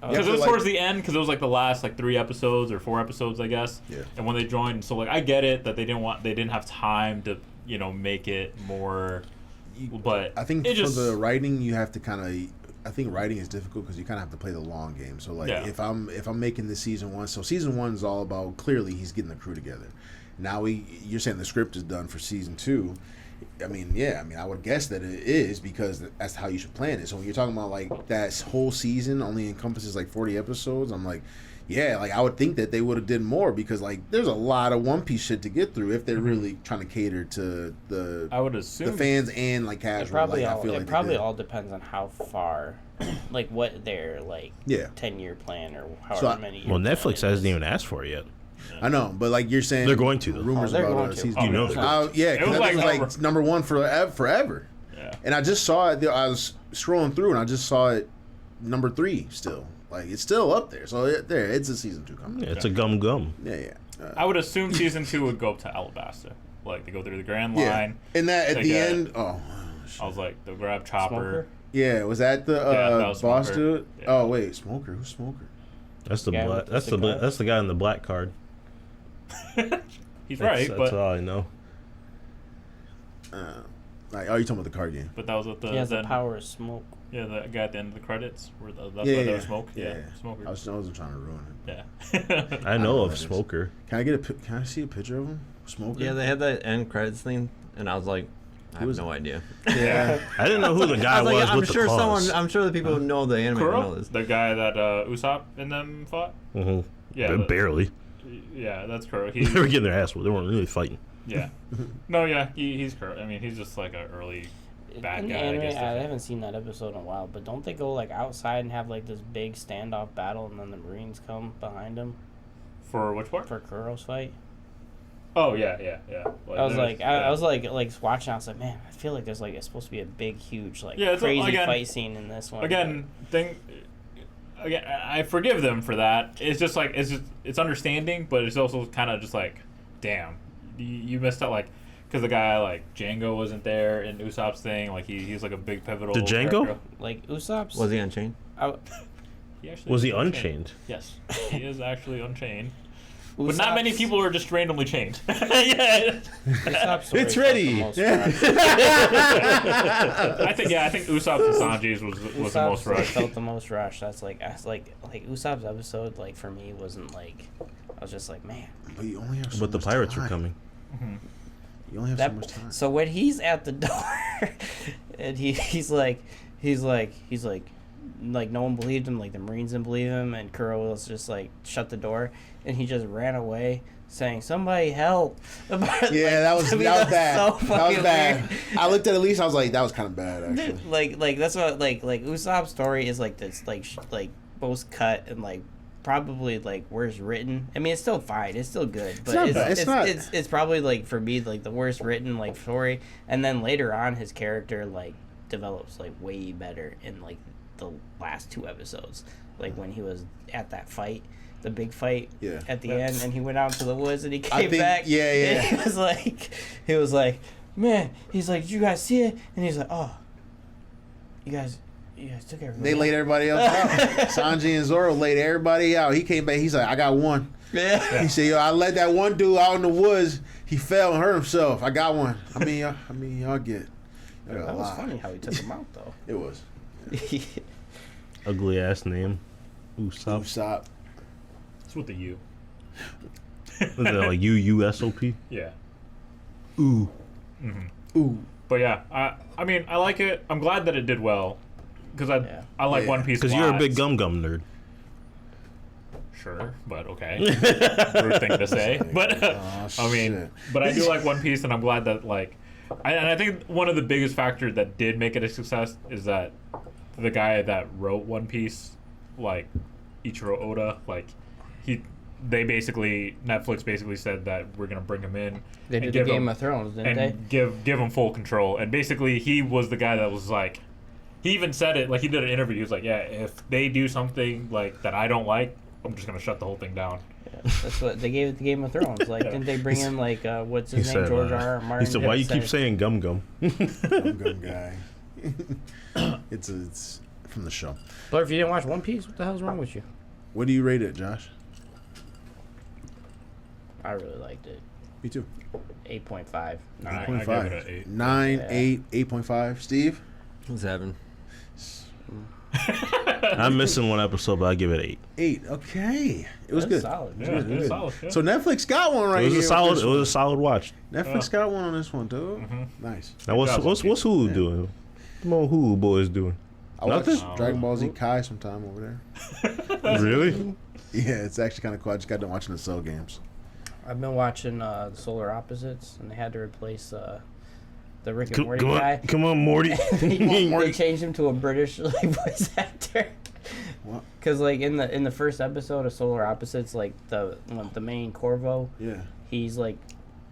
Because it was towards the end, because it was like the last like 3 episodes or 4 episodes, I guess. Yeah. And when they joined, so like I get it that they didn't have time to you know make it more, but I think it for just, the writing, you have to kind of. I think writing is difficult because you kind of have to play the long game. So like, Yeah. if I'm making this season 1, so season 1 is all about clearly he's getting the crew together. Now you're saying the script is done for season 2. I mean, yeah. I mean, I would guess that it is because that's how you should plan it. So when you're talking about like that whole season only encompasses like 40 episodes, I'm like, yeah, like I would think that they would have did more because like there's a lot of One Piece shit to get through if they're really trying to cater to the I would assume the fans and like It casual. probably like, all, I feel it like they probably did. all depends on how far, like what their like Yeah. 10-year plan or So however many. Well, year Netflix plan hasn't is. even asked for it yet. I know, but like you're saying, They're going to, though. rumors Oh, they're about going to. season Oh, You know two. they're Yeah, It because was that was like like number 1 forever. Yeah. And I just saw it. I was scrolling through, and I just saw it number 3 still. Like it's still up there. So it's a season 2 coming. Yeah, it's a gum gum. Yeah. I would assume season 2 would go up to Alabasta, like they go through the Grand Yeah. Line. And that at Like the that. end. Oh. I was like, they'll grab Chopper. Smoker? Yeah. Was that the that was boss Smoker. dude? Yeah. Oh wait, Smoker. Who's Smoker? That's the Guy black. with the That's the cigar? that's the guy in the black card. He's That's, right, that's but all I know. Like, oh, you talking about the card game? that was at the He has the then- power of smoke. Yeah, the guy at the end of the credits where that's why Yeah. there was smoke. Yeah, Smoker. I wasn't trying to ruin it. Yeah. I know know who of that is. Smoker. Can I see a picture of him? Smoker. Yeah, they had that end credits thing, and I was like, I have was no idea. Yeah. I didn't know who the guy I was like, I'm with sure the claws. I'm sure the people who know the anime will know Kuro, this. the guy that Usopp and them fought. Mhm. Yeah, Ba- the- barely. Yeah, that's Kuro. They were getting their ass whooped. They weren't really fighting. Yeah. No, yeah, he's Kuro. I mean, he's just like an early bad In the guy. anime, I guess. I haven't seen that episode in a while, but don't they go like outside and have like this big standoff battle, and then the Marines come behind them For which part? for Kuro's fight? Oh yeah. I was like, yeah. I was like watching. I was like, man, I feel like there's like it's supposed to be a big, huge, like Yeah, it's crazy again- fight scene in this one. Again, I forgive them for that. It's just like it's understanding, but it's also kind of just like, damn, you missed out. Like, because the guy like Django wasn't there in Usopp's thing. Like he's like a big pivotal. Did Django? character. But, like Usopp's. Was he unchained? He actually Was he is unchained? Yes, he is actually unchained. Usopp's, But not many people are just randomly chained. Yeah. Usopp's story It's felt ready. the most Yeah. rushed. I think Usopp's and Sanji's was the most Usopp's rushed. felt the most rushed. That's like Usopp's episode. Like for me, wasn't like. I was just like, man. But you only have so But the much pirates time. were coming. You only have so much time. So when he's at the door, and he's like, no one believed him. Like the Marines didn't believe him, and Kuro was just like shut the door, and he just ran away, saying, "Somebody help!" Yeah, that was to me, bad. so That was fucking bad. weird. I looked at Elise. I was like, that was kind of bad actually. like that's what like Usopp's story is like this like most cut and like probably like worst written. I mean, it's still fine. It's still good, but not it's bad. It's not- it's probably like for me like the worst written like story. And then later on, his character like develops like way better in like the last 2 episodes. Like when he was at that fight, the big fight Yeah. at the end, and he went out to the woods and he came think- back. yeah, yeah. And he was like, man. He's like, did you guys see it? And he's like, oh, you guys took everybody. They out." laid everybody else out. Sanji and Zoro laid everybody out. He came back. He's like, I got one. Yeah. He said, yo, I let that one dude out in the woods. He fell and hurt himself. I got one. I mean, y'all get. I got a That was lot. funny how he took him out though. It was. Ugly ass name. Usopp. Usopp. It's with the U. Is that like UUSOP? Yeah. Ooh. Ooh. But yeah, I mean, I like it. I'm glad that it did well. Because Yeah. I like Yeah. One Piece Because you're a big Gum Gum nerd. Sure, but okay. Rude thing to say. But, Oh, I mean, shit. but I do like One Piece, and I'm glad that, like... and I think one of the biggest factors that did make it a success is that the guy that wrote One Piece, like, Ichiro Oda, like, Netflix basically said that we're going to bring him in. They and did the give Game him- of Thrones, didn't and they? give him full control. And basically, he was the guy that was like, he even said it, like he did an interview. He was like, yeah, if they do something like that I don't like, I'm just gonna shut the whole thing down. Yeah, that's what they gave it to Game of Thrones. Like, didn't they bring in like what's He his name, said, George R. R. Martin? he said, why you keep said- saying Gum Gum? Gum Gum guy. It's from the show. But if you didn't watch One Piece, what the hell's wrong with you? What do you rate it, Josh? I really liked it. Me too. 8.5. I Nine. give it 8.5. an 8. 9, Yeah. 8, 8.5. Steve? 7. I'm missing one episode, but I give it 8. 8. Okay. It was That's good. solid. Yeah, Good, it's good. solid. Yeah. So Netflix got one right It was here. a with solid. this It was one. a solid watch. Netflix got one on this one, too. Nice. Now what's job, what's Steve. what's Hulu Yeah. doing? What more Hulu boys doing? I watched Nothing? Dragon Ball Z Kai sometime over there. Really? Yeah, it's actually kind of cool. I just got done watching the Cell games. I've been watching the Solar Opposites, and they had to replace the Rick and Come, Morty come guy. on, come on, Morty. They changed him to a British like voice actor. What? Because like in the first episode of Solar Opposites, like the main Corvo, Yeah. he's like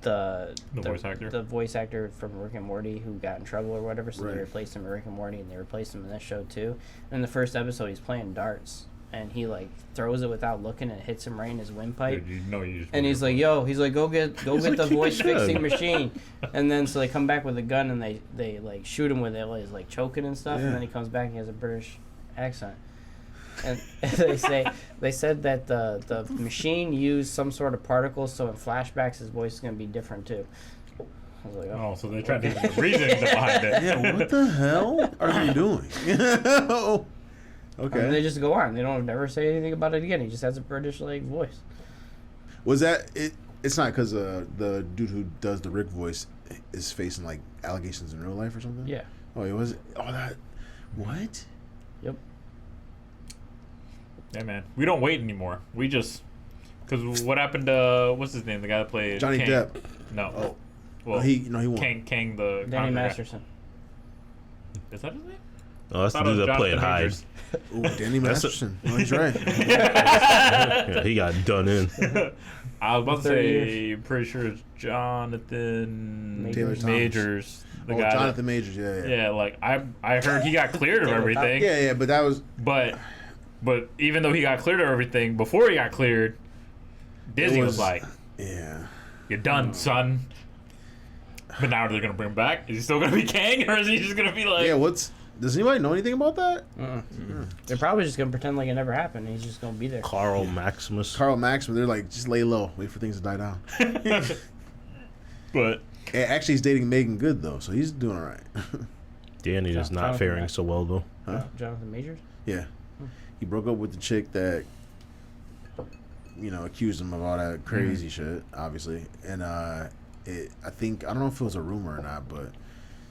the voice actor? the voice actor from Rick and Morty who got in trouble or whatever. So Right. they replaced him in Rick and Morty, and they replaced him in this show too. And in the first episode, he's playing darts, and he like throws it without looking, and it hits him right in his windpipe. Dude, you know you just And he's like, "Yo," he's like, "Go get like, the "Keep voice it good." fixing machine." And then so they come back with a gun and they like shoot him with it while he's like choking and stuff. Yeah. And then he comes back and he has a British accent. And they said that the machine used some sort of particles, so in flashbacks his voice is gonna be different too. I was like, oh, so they tried to give the reason behind it. Yeah, what the hell are you doing? Oh. Okay. And they just go on. They don't never say anything about it again. He just has a British like voice. Was that it? It's not because the dude who does the Rick voice is facing like allegations in real life or something. Yeah. Oh, it was. Oh, that. What? Yep. Yeah, man. We don't wait anymore. We just... Because what happened to... What's his name? The guy that played... Johnny Kang? Depp. No. Oh, Well, no, he won. Kang the... Danny Conqueror guy. Masterson. Is that his name? Oh, that's the Thought it dude was that played Jonathan Hyde. Majors. Ooh, Danny That's a- Masterson. Oh, he's right. Yeah, he got done in. I was about to 30 say, pretty sure it's Jonathan Taylor Thomas. Majors. The Oh, guy Jonathan Majors. Yeah, yeah. Yeah, like I heard he got cleared of everything. Yeah, yeah, but that was. But even though he got cleared of everything, before he got cleared, Disney was was- like, Yeah. "You're done, son." But now they're gonna bring him back. Is he still gonna be Kang, or is he just gonna be like? Yeah. What's? Does anybody know anything about that? They're probably just gonna pretend like it never happened. He's just gonna be there. Carl Maximus. Carl Maxim. They're like, just lay low, wait for things to die down. But Actually, he's dating Megan Good though, so he's doing all right. Danny is not Jonathan faring Mac- so well though. Huh? Jonathan Majors. Yeah. He broke up with the chick that, accused him of all that crazy shit, obviously. And I think, I don't know if it was a rumor or not, but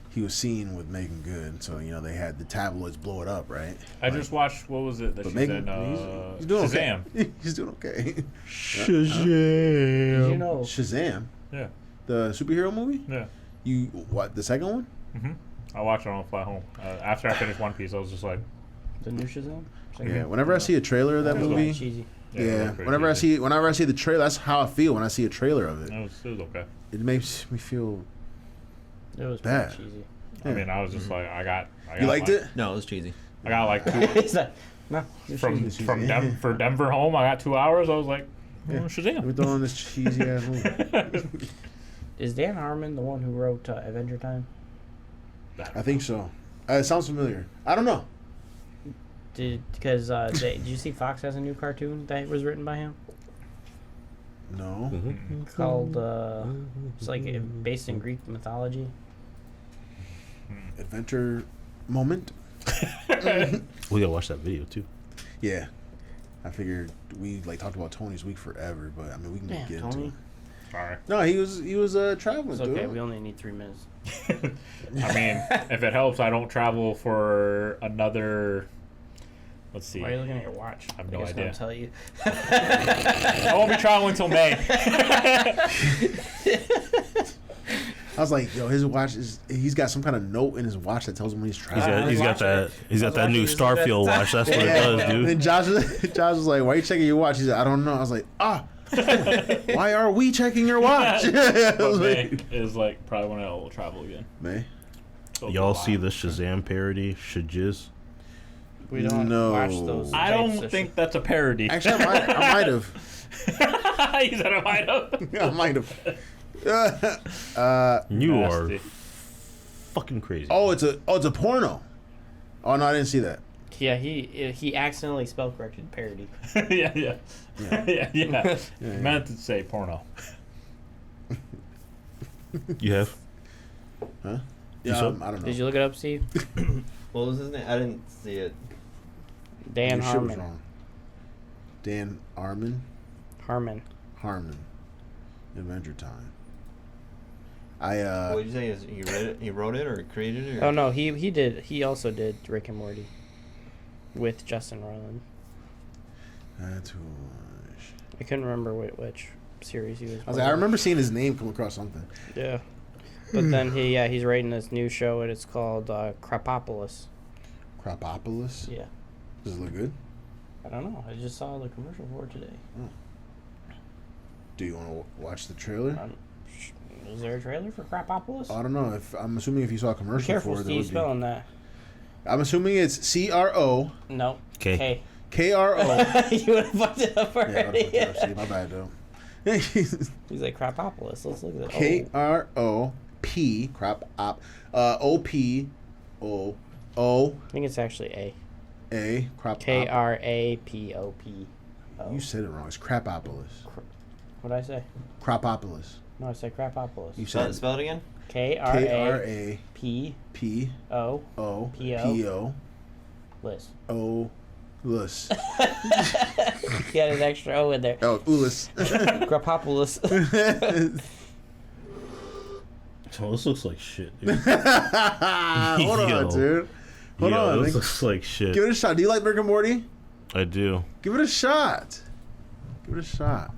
he was seen with Megan Good. So, they had the tabloids blow it up, right? I just watched, what was it that But she's Megan, in? he's doing Shazam. okay. He's doing okay. Did Shazam. you know? Shazam, Yeah, the superhero movie? yeah. You, what, the second one? I watched it on the fly home. After I finished One Piece, I was just like, The new Shazam. Yeah, whenever I see a trailer of that It was movie, cheesy. it yeah, was pretty whenever cheesy. I see the trailer, that's how I feel when I see a trailer of it. It was okay. It makes me feel. It was Bad. pretty cheesy. I mean, I was just like, I got You liked like, it? No, it was cheesy. I got like two It's like, no, it's from cheesy. for Denver home. I got 2 hours. I was like, Yeah. Shazam. We're throwing this cheesy ass movie. Is Dan Harmon the one who wrote Adventure Time? I think so. It sounds familiar. I don't know. Did you see Fox has a new cartoon that was written by him No. called it's like based in Greek mythology. adventure moment. We gotta watch that video too. Yeah, I figured we like talked about Tony's week forever, but I mean we can Damn, get into Tony. it. All right. No, he was traveling. It's okay. Dude. We only need 3 minutes. I mean, if it helps, I don't travel for another. Let's see. Why are you looking at your watch? I have no guess idea. I'll tell you. I won't be traveling until May. I was like, yo, his watch he's got some kind of note in his watch that tells him when he's He's traveling. got, he's got that. He's got that watching new this Starfield at watch. That's what Yeah. it does, And dude. then Josh was like, why are you checking your watch? He said, I don't know. I was like, why are we checking your watch? I But was May like, is like probably when I will travel again. May? So Y'all July. see the Shazam parody, Shajiz? We don't No. watch those. I types don't of think that's a parody. Actually, I might have. You said I might have. I might have. You Nasty. are fucking crazy. It's a porno. Oh no, I didn't see that. shit. Yeah, he accidentally spell corrected parody. yeah. Yeah. yeah. Yeah. Meant to say porno. You have? Huh? You Yeah, saw? I don't know. Did you look it up, Steve? What was his name? I didn't see it. Dan Your shit was Harmon. wrong. Dan Harmon. Harmon. Adventure Time. What did you say? He read it? He wrote it or created it? Or? Oh no, he did. He also did Rick and Morty with Justin Roiland. That's who it was. I couldn't remember which series he was. I was like, I remember seeing his name come across something. Yeah, but then he's writing this new show and it's called Crapopolis. Crapopolis. Yeah, Does it look good? I don't know. I just saw the commercial for it today. Do you want to watch the trailer? Is there a trailer for Crapopolis? I don't know. I'm assuming if you saw a Be commercial careful, for it, there Steve, would be. spelling that. I'm assuming it's CRO No. K. KRO. You would have fucked it up Yeah, I would've already. fucked it up, Steve. My bad, though. He's like Crapopolis. Let's look at it. KROP crop op OPO I think it's actually A crop Krapopo. You said it wrong. It's Crapopolis. What did I say? Cropopolis. No, I said Crapopolis. You Spell, said spell it again? KRAPO. KRAPO P-O. Liz. O Ulus. He had an extra O in there. Oh, Ulus. Crapopolis. Oh, this looks like shit, dude. Hold on, Yo. dude. Hold Yo, on. this looks like shit. Give it a shot. Do you like Rick and Morty? I do. Give it a shot. Give it a shot.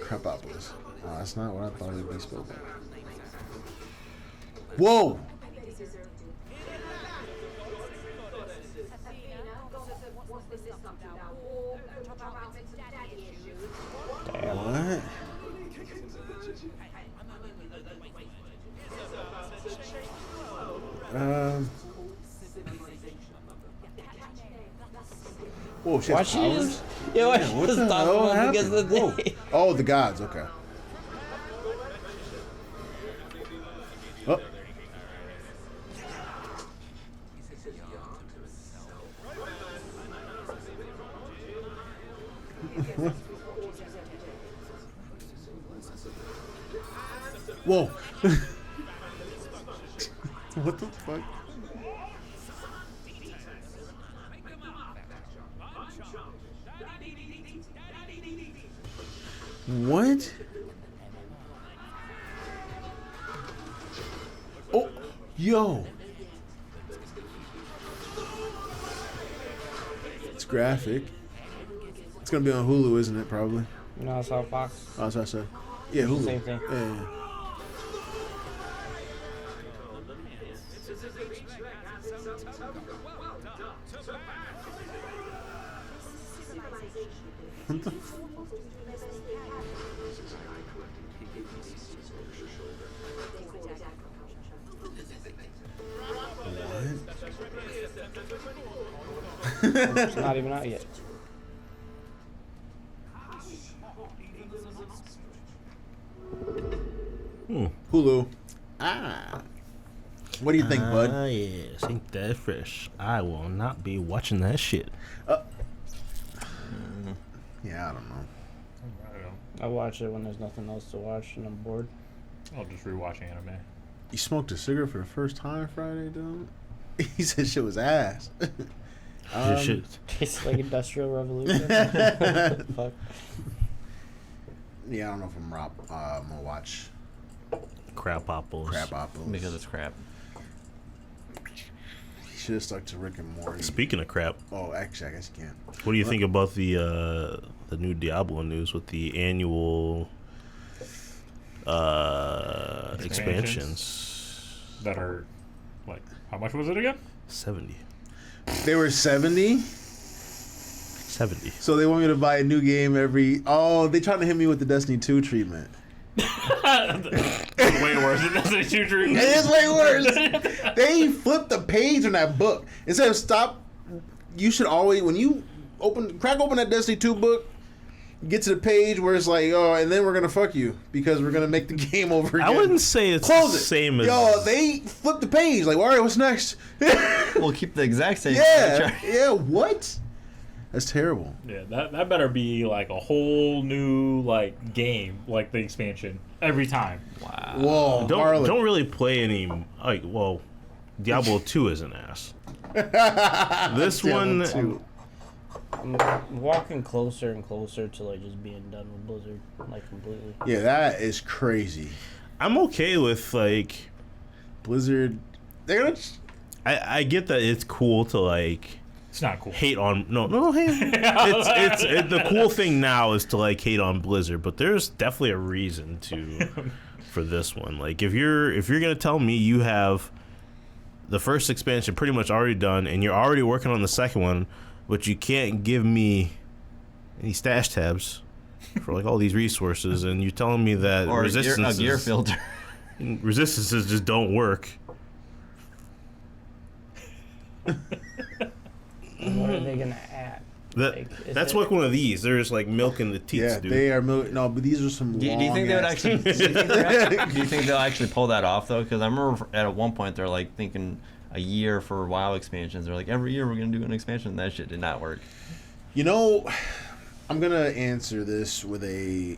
Crapopolis. Oh, that's not what I thought it would be spelled. Whoa! What? Whoa, she has Why she powers? just... Yeah, why she What just the talking hell about because of happened? the Whoa. Oh, the gods. Okay. Oh. Whoa. What the fuck? What? Oh, yo. It's graphic. It's gonna be on Hulu, isn't it? Probably. No, it's all Fox. Oh, that's what I said. Yeah, Hulu. Same thing. Yeah. What the f- It's not even out yet. Hulu. Ah. What do you think, bud? Ah, yes. Ain't that fresh? I will not be watching that shit. Yeah, I don't know. I watch it when there's nothing else to watch and I'm bored. I'll just rewatch anime. You smoked a cigarette for the first time Friday, dude? He said shit was ass. Shit. Tastes like Industrial Revolution. Fuck. Yeah, I don't know if I'm gonna watch Crapopolis. Crapopolis. Because it's crap. He should have stuck to Rick and Morty. Speaking of crap, Oh, actually, I guess you can. what do you think about the new Diablo news with the annual expansions? That are like, how much was it again? 70. They were 70, 70. so they want me to buy a new game every. Oh, they trying to hit me with the Destiny 2 treatment. Way worse than Destiny 2 Dream. It is way worse. They flipped the page on that book. Instead of stop, you should always, when you crack open that Destiny 2 book, get to the page where it's like, oh, and then we're going to fuck you because we're going to make the game over again. I wouldn't say it's Close the it. same as. Yo, they flipped the page. Like, all right, what's next? We'll keep the exact same. Yeah. Yeah, what? That's terrible. Yeah, that better be like a whole new like game, like the expansion every time. Wow. Whoa, don't Harlan. don't really play any. Like, well, Diablo 2 is an ass. This Diablo one. 2. I'm walking closer and closer to like just being done with Blizzard, like completely. Yeah, that is crazy. I'm okay with like. Blizzard, they're gonna. I get that it's cool to like It's not cool. hate on hey. It's the cool thing now is to like hate on Blizzard, but there's definitely a reason for this one. Like if you're gonna tell me you have the first expansion pretty much already done and you're already working on the second one, but you can't give me any stash tabs for like all these resources, and you're telling me that Or a resistances gear filter. resistances just don't work. What are they gonna add? Like, is That's it- like one of these. There's like milk in the teeth, Yeah, dude. they are. No, but these are some. Do you think they would actually? Do you think they'll actually pull that off though? Because I remember at one point they're like thinking a year for WoW expansions. They're like every year we're gonna do an expansion. And that shit did not work. You know, I'm gonna answer this with a.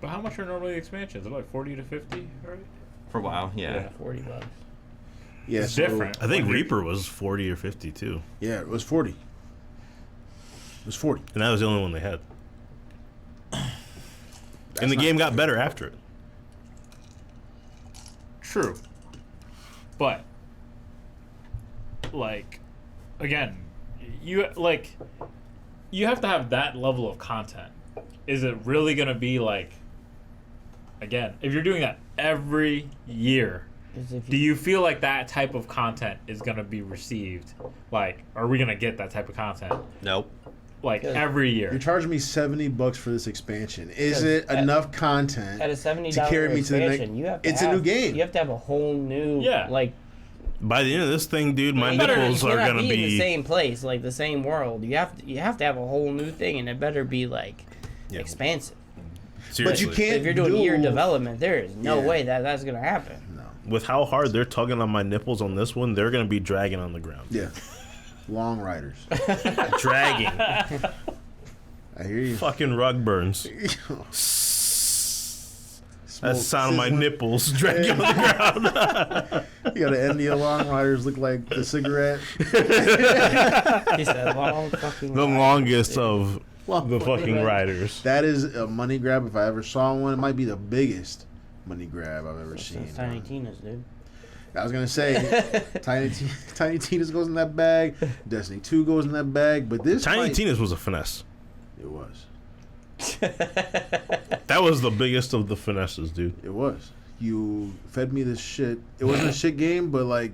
But how much are normally expansions? They're like 40 to 50, right? For WoW, yeah. Yeah. $40. Yeah, It's so- different. I think When you- Reaper was 40 or 50 too, Yeah, it was 40. It was 40. and that was the only one they had. And the not- game got better after it. True. But like again, you have to have that level of content. Is it really going to be like again, if you're doing that every year, Is if do you feel like that type of content is going to be received? Like are we going to get that type of content Nope. like Good. every You're year? charging me $70 for this expansion. Is Because it enough content at a $70 to carry me to the expansion, next? you have to It's a new game. You have to have a whole new Yeah. like. By the end of this thing, dude, my You better- nipples you are cannot gonna be in the be. same place, like the same world. You have to have a whole new thing, and it better be like Yeah. expansive. Seriously. But you can't. If you're doing do- year development, there is no Yeah. way that that's gonna happen. No. With how hard they're tugging on my nipples on this one, they're gonna be dragging on the ground. Yeah. Long riders. Dragging. I hear you. Fucking rug burns. That's the sound of my nipples dragging on the ground. You gotta end the long riders look like the cigarette. He said, "Long fucking." The ride." longest of Long the fucking fucking riders. That is a money grab if I ever saw one. It might be the biggest money grab I've ever seen. Since Tiny Tina's, dude. I was gonna say Tiny Tina's goes in that bag. Destiny 2 goes in that bag. But this Tiny fight- Tina's was a finesse. It was. That was the biggest of the finesses, dude. It was. You fed me this shit. It wasn't a shit game, but like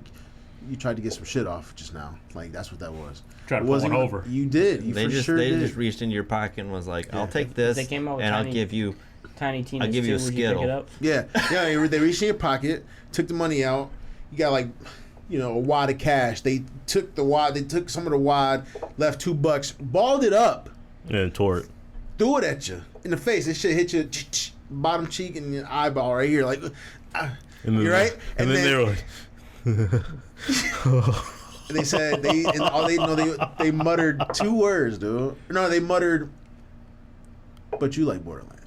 you tried to get some shit off just now. Like that's what that was. Try to It pull wasn't one even- over. You did. You They for just sure they did. just reached into your pocket and was like, I'll Yeah. take this They came out with and I'll Tiny- give you. Tiny Tina's I'll give you a too, would you pick Skittle. it up? Yeah, yeah. They reached in your pocket, took the money out. You got like, a wad of cash. They took the wad. They took some of the wad, left $2, balled it up, And tore it. threw it at you in the face. This shit hit your bottom cheek and your eyeball right here. Like, And then, you're right. And, then they were like, And they said they muttered 2 words, dude. No, they muttered, "But you like Borderlands,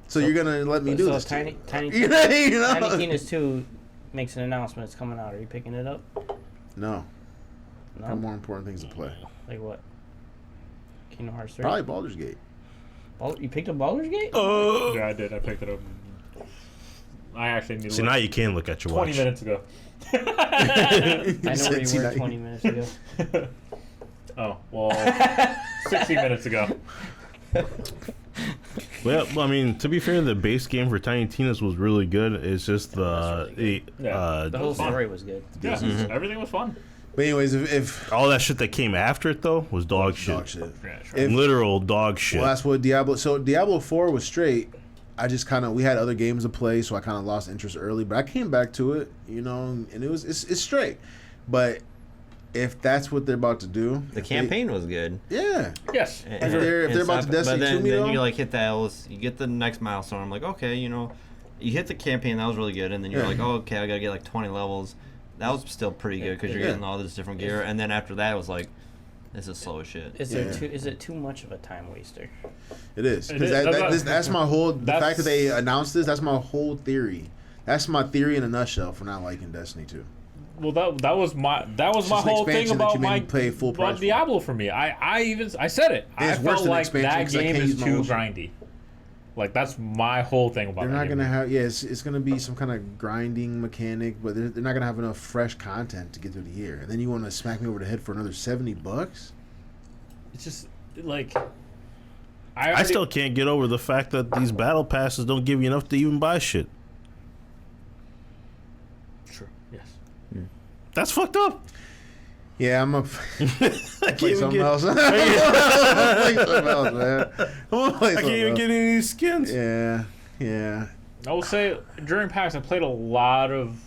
so you're gonna let me do So this." Tiny you know? Tiny Tina's 2 makes an announcement it's coming out, are you picking it up? No, No. got more important things to play. Like what? Kingdom Hearts 3. Probably Baldur's Gate. You picked up Baldur's Gate? Yeah, I did. I picked it up. I actually need to See, look now you can look at your 20 watch. minutes ago. I know where you See, were now you- 20 minutes ago. Oh, well, 60 minutes ago. Well, I mean, to be fair, the base game for Tiny Tina's was really good. It's just That's really Yeah. The whole fun. story was good. Yeah, everything was fun. But anyways, if all that shit that came after it though was dog shit. dog shit. Yeah, sure. If- Literal dog shit. Well, that's what Diablo. So Diablo 4 was straight. I just kind of we had other games to play, so I kind of lost interest early. But I came back to it, you know, and it's straight. But if that's what they're about to do, The if campaign was good. yeah, Yes. And- If they're and about to stuff, Destiny but then, 2 me, then though? you like hit that, you get the next milestone. I'm like, okay, you know, you hit the campaign, that was really good, and then you're Yeah. like, oh, okay, I gotta get like 20 levels. That was still pretty good because you're Yeah. getting all this different gear, and then after that, it was like, this is slow as shit. Is Yeah. it too much of a time waster? it is. It Because is. that's my whole. The That's- fact that they announced this, that's my whole theory. That's my theory in a nutshell for not liking Destiny 2. Well, that was my just an whole thing expansion that about you made my me pay full price about for. Diablo for me. I said it. I It's worse felt than like expansion that 'cause I game can't is use my too motion. grindy. Like that's my whole thing about. They're that not game. gonna have. Yeah, it's gonna be some kind of grinding mechanic, but they're not gonna have enough fresh content to get through the year. And then you want to smack me over the head for another $70? It's just like I already- still can't get over the fact that these battle passes don't give you enough to even buy shit. True. Yes. That's fucked up. Yeah, I'm a. I can't Play even something get. else. I'm gonna play something else, man. I'm gonna play I can't something even else. get any of these skins. Yeah. I will say during PAX I played a lot of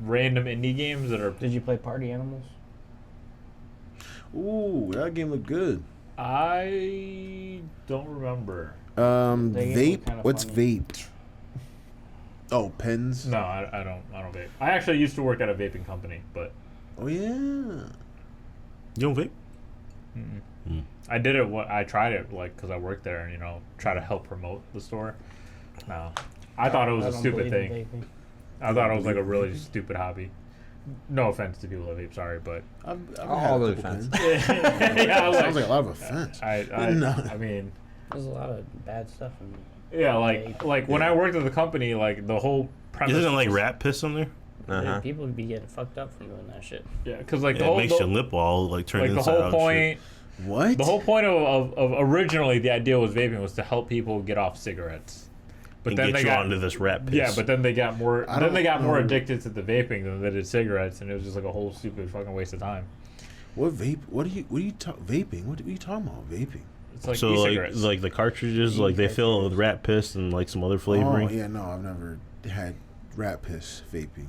random indie games that are. Did you play Party Animals? Ooh, that game looked good. I don't remember. That game Vape. looked kinda What's funny. vape? Oh, pens. No, I don't vape. I actually used to work at a vaping company, but Oh yeah. You don't vape? I did it. I tried it like because I worked there and try to help promote the store. No, I thought it was I a don't stupid believe in thing. vaping. I thought it was like a really stupid hobby. No offense to people that vape, sorry, but I've All had a the couple offense. pens. yeah, I was Sounds like like, a lot of offense. No. I mean, There's a lot of bad stuff in yeah, like when I worked at the company, like the whole premise. Isn't it like was- rat piss on there? Uh-huh. People would be getting fucked up from doing that shit. Yeah, because like Yeah, the it whole makes your lip all like turn like the inside whole out. and point. What? The whole point of originally the idea was vaping was to help people get off cigarettes. But and then get they you got onto this rat piss. yeah, but then they got more. I Then they got don't more know. addicted to the vaping than they did cigarettes, and it was just like a whole stupid fucking waste of time. What vape? What are you talking? Vaping? What are you talking about? Vaping? It's like so like e-cigarettes. the cartridges, like they fill it with rat piss and like some other flavoring. Oh yeah, no, I've never had rat piss vaping.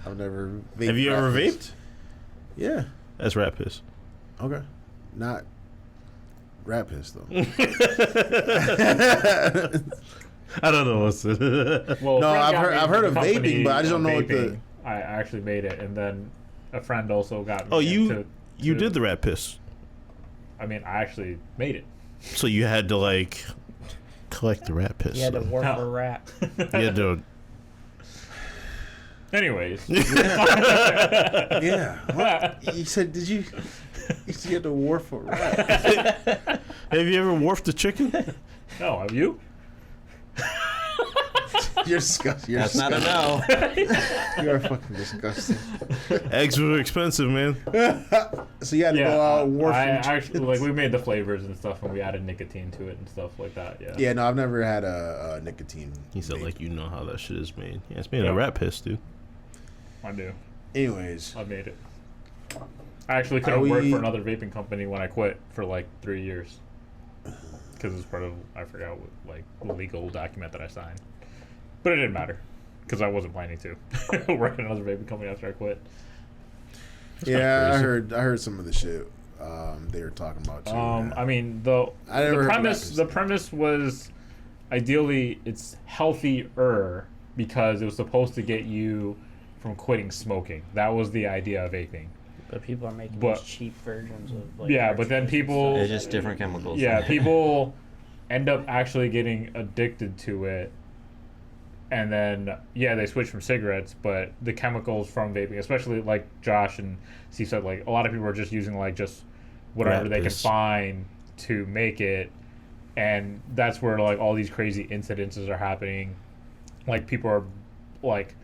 I've never. Vaped Have you rat ever piss. vaped? Yeah. That's rat piss. Okay. Not rat piss though. I don't know what's it. well, No, a friend I've got heard- me I've heard the of vaping, company but I just don't know what the- vaping. I actually made it, and then a friend also got me. Oh, you into- you to- did the rat piss, I mean, I actually made it. so you had to like collect the rat piss. You had to then. work No. for rap. You had to. Anyways, Yeah. What? You said? Did you? You said you had to war for rat. Have you ever wharfed a chicken? no, have you? You're disgusting. You're That's not a disgusting. no. You are fucking disgusting. Eggs were expensive, man. So you had to go out and war for I your actually chickens. like we made the flavors and stuff, and we added nicotine to it and stuff like that. Yeah. Yeah, no, I've never had a nicotine. He said, vape. like, you know how that shit is made. Yeah, it's made Yeah. of rat piss, dude. I do. Anyways, I made it. I actually Are couldn't work we- for another vaping company when I quit for like 3 years. Because it's part of, I forgot what, like, the legal document that I signed. But it didn't matter. Because I wasn't planning to work at another vaping company after I quit. yeah, crazy. I heard some of the shit they were talking about too. yeah. I mean, the I never the heard premise about the this. premise was ideally it's healthier because it was supposed to get you from quitting smoking. That was the idea of vaping. But people are making But- these cheap versions of like. Yeah, but then cartridges and people- stuff. It's just different chemicals. Yeah, people end up actually getting addicted to it and then they switched from cigarettes, but the chemicals from vaping, especially like Josh and Steve said, like a lot of people are just using like just whatever Rat they can piss. find to make it, and that's where like all these crazy incidences are happening. Like people are like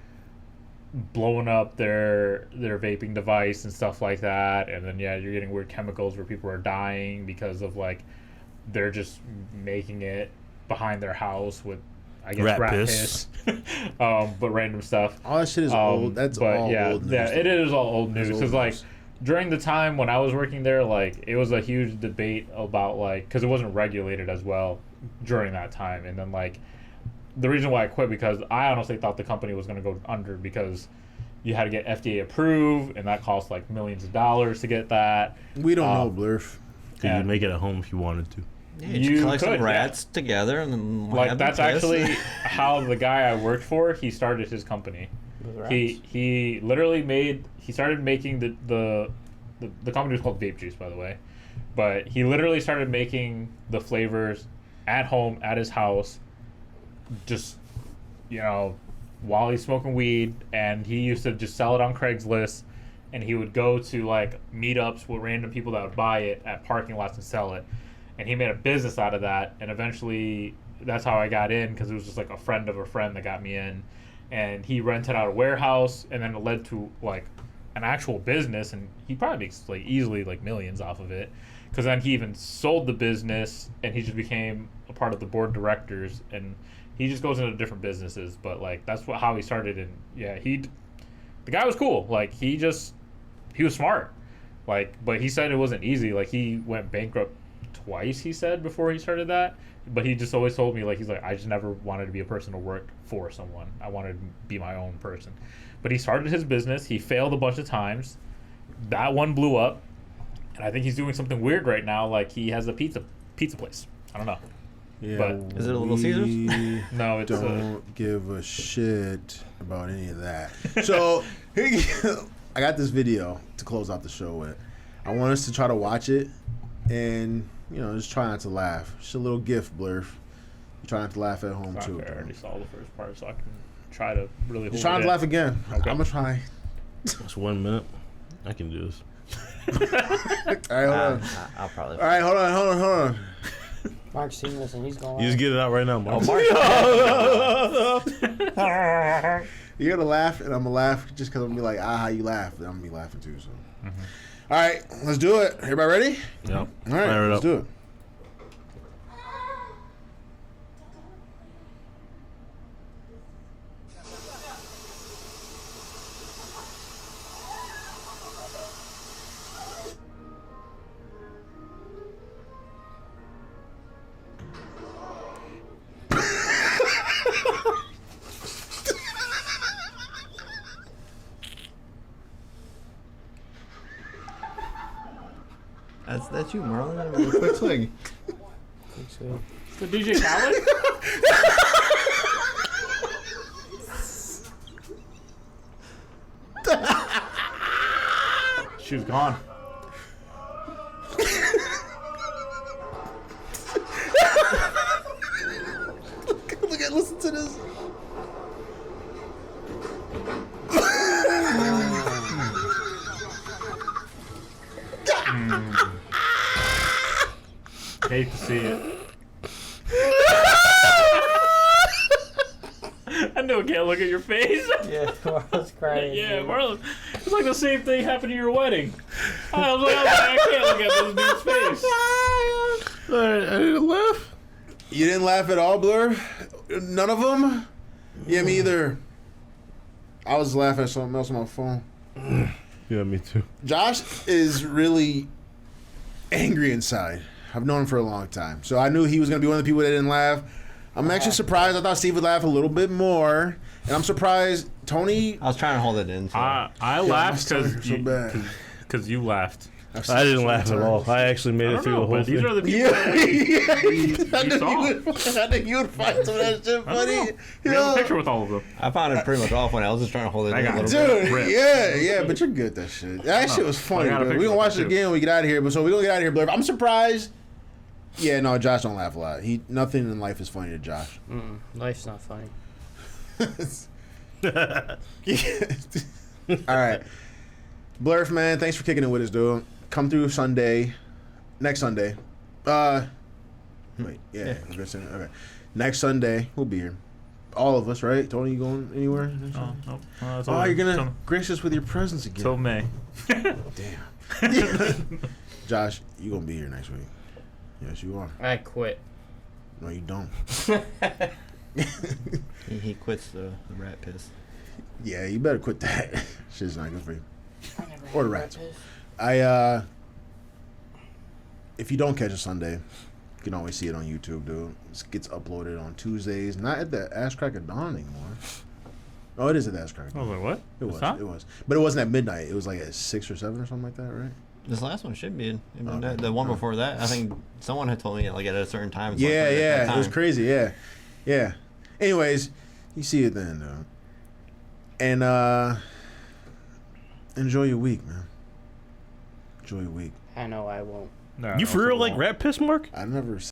blowing up their vaping device and stuff like that, and then you're getting weird chemicals where people are dying because of like they're just making it behind their house with I guess Rat rat piss. piss, but random stuff. All that shit is old. That's but all yeah, old news. yeah, it is all old news. That's Because old like news. during the time when I was working there, like it was a huge debate about like because it wasn't regulated as well during that time, and then like the reason why I quit because I honestly thought the company was going to go under because you had to get FDA approved, and that cost like millions of dollars to get that. We don't know, Blurf. Could you And- make it at home if you wanted to? Yeah, You you collect could, some yeah. rats together and then Like have them that's piss. actually how the guy I worked for he started his company. He literally started making the company was called Vape Juice, by the way, but he literally started making the flavors at home at his house, just while he's smoking weed, and he used to just sell it on Craigslist, and he would go to like meetups with random people that would buy it at parking lots and sell it, and he made a business out of that, and eventually that's how I got in because it was just like a friend of a friend that got me in. And he rented out a warehouse, and then it led to like an actual business, and he probably makes like easily like millions off of it. Because then he even sold the business, and he just became a part of the board of directors, and he just goes into different businesses. But like that's how he started, and the guy was cool. Like he was smart, like but he said it wasn't easy. Like he went bankrupt twice, he said, before he started that. But he just always told me, like, he's like, I just never wanted to be a person to work for someone. I wanted to be my own person. But he started his business. He failed a bunch of times. That one blew up. And I think he's doing something weird right now. Like, he has a pizza place. I don't know. Yeah, But- Is it a Little Caesars? we No, it's don't give a shit about any of that. So, I got this video to close out the show with. I want us to try to watch it and, just try not to laugh. Just a little gift, Blurf. You try not to laugh at home, not too. fair. I bro. already saw the first part, so I can try to really Just hold try not it to laugh again. Okay. I'm going to try. It's 1 minute. I can do this. All right, hold on. I'll probably. All right, hold on. Mark's seen this and he's going. You just get it out right now, Mark. You're going to laugh, and I'm going to laugh just because I'm going to be like, how you laugh. And I'm going to be laughing, too. So. All right, let's do it. Everybody ready? Yeah. All right, Fire it let's up. do it. That's you, Marlon. With a quick swing. The DJ Khaled? She was gone. Listen to this. Hate to see it. I know I can't look at your face. Yeah, Mark's crying. Yeah, Marlon. It's like the same thing happened to your wedding. I was like, I can't look at this dude's face. All right, I didn't laugh. You didn't laugh at all, Blur? None of them? Yeah, me either. I was laughing at something else on my phone. Yeah, me too. Josh is really angry inside. I've known him for a long time. So I knew he was going to be one of the people that didn't laugh. I'm actually surprised. I thought Steve would laugh a little bit more. And I'm surprised Tony... I was trying to hold it in. So. I laughed my because stomach's so bad. you laughed. I've seen I it didn't so laugh many at all. times. I actually made I it don't through know, the whole but these thing. are the people Yeah, that I knew you would find some of that shit I don't funny. know. We have a picture with all of them. I found it pretty much off when I was just trying to hold it I in a got little it. bit. Dude, Rip. yeah, but you're good at that shit. That shit was funny, I got a dude. picture We're gonna of watch it, it too. again when we get out of here. But so we're gonna get out of here, Blur. I'm surprised. Yeah, no, Josh don't laugh a lot. Nothing in life is funny to Josh. Life's not funny. All right, Blurf, man, thanks for kicking it with us, dude. Come through next Sunday. Wait, yeah, okay. Next Sunday we'll be here. All of us, right? Tony, you going anywhere? Oh, nope. Oh, you're gonna grace us with your presence again. Till May. Damn. Josh, you gonna be here next week? Yes, you are. I quit. No, you don't. He quits the rat piss. Yeah, you better quit that. Shit's not good for you. I never Or had the rats. breakfast. If you don't catch a Sunday, you can always see it on YouTube, dude. It gets uploaded on Tuesdays, not at the Ass Crack of Dawn anymore. Oh, it is at the Ass Crack of I Dawn. was like, what? It It's was. not? It was. But it wasn't at midnight. It was like at 6 or 7 or something like that, right? This last one should be. Okay. The one before that, I think someone had told me like at a certain time. it's Yeah, like right at that yeah. It was time. crazy, yeah. Yeah. Anyways, you see it then, though. And enjoy your week, man. Enjoy your week. I know I won't. No, You no, for real so like long. rat piss, Mark? I never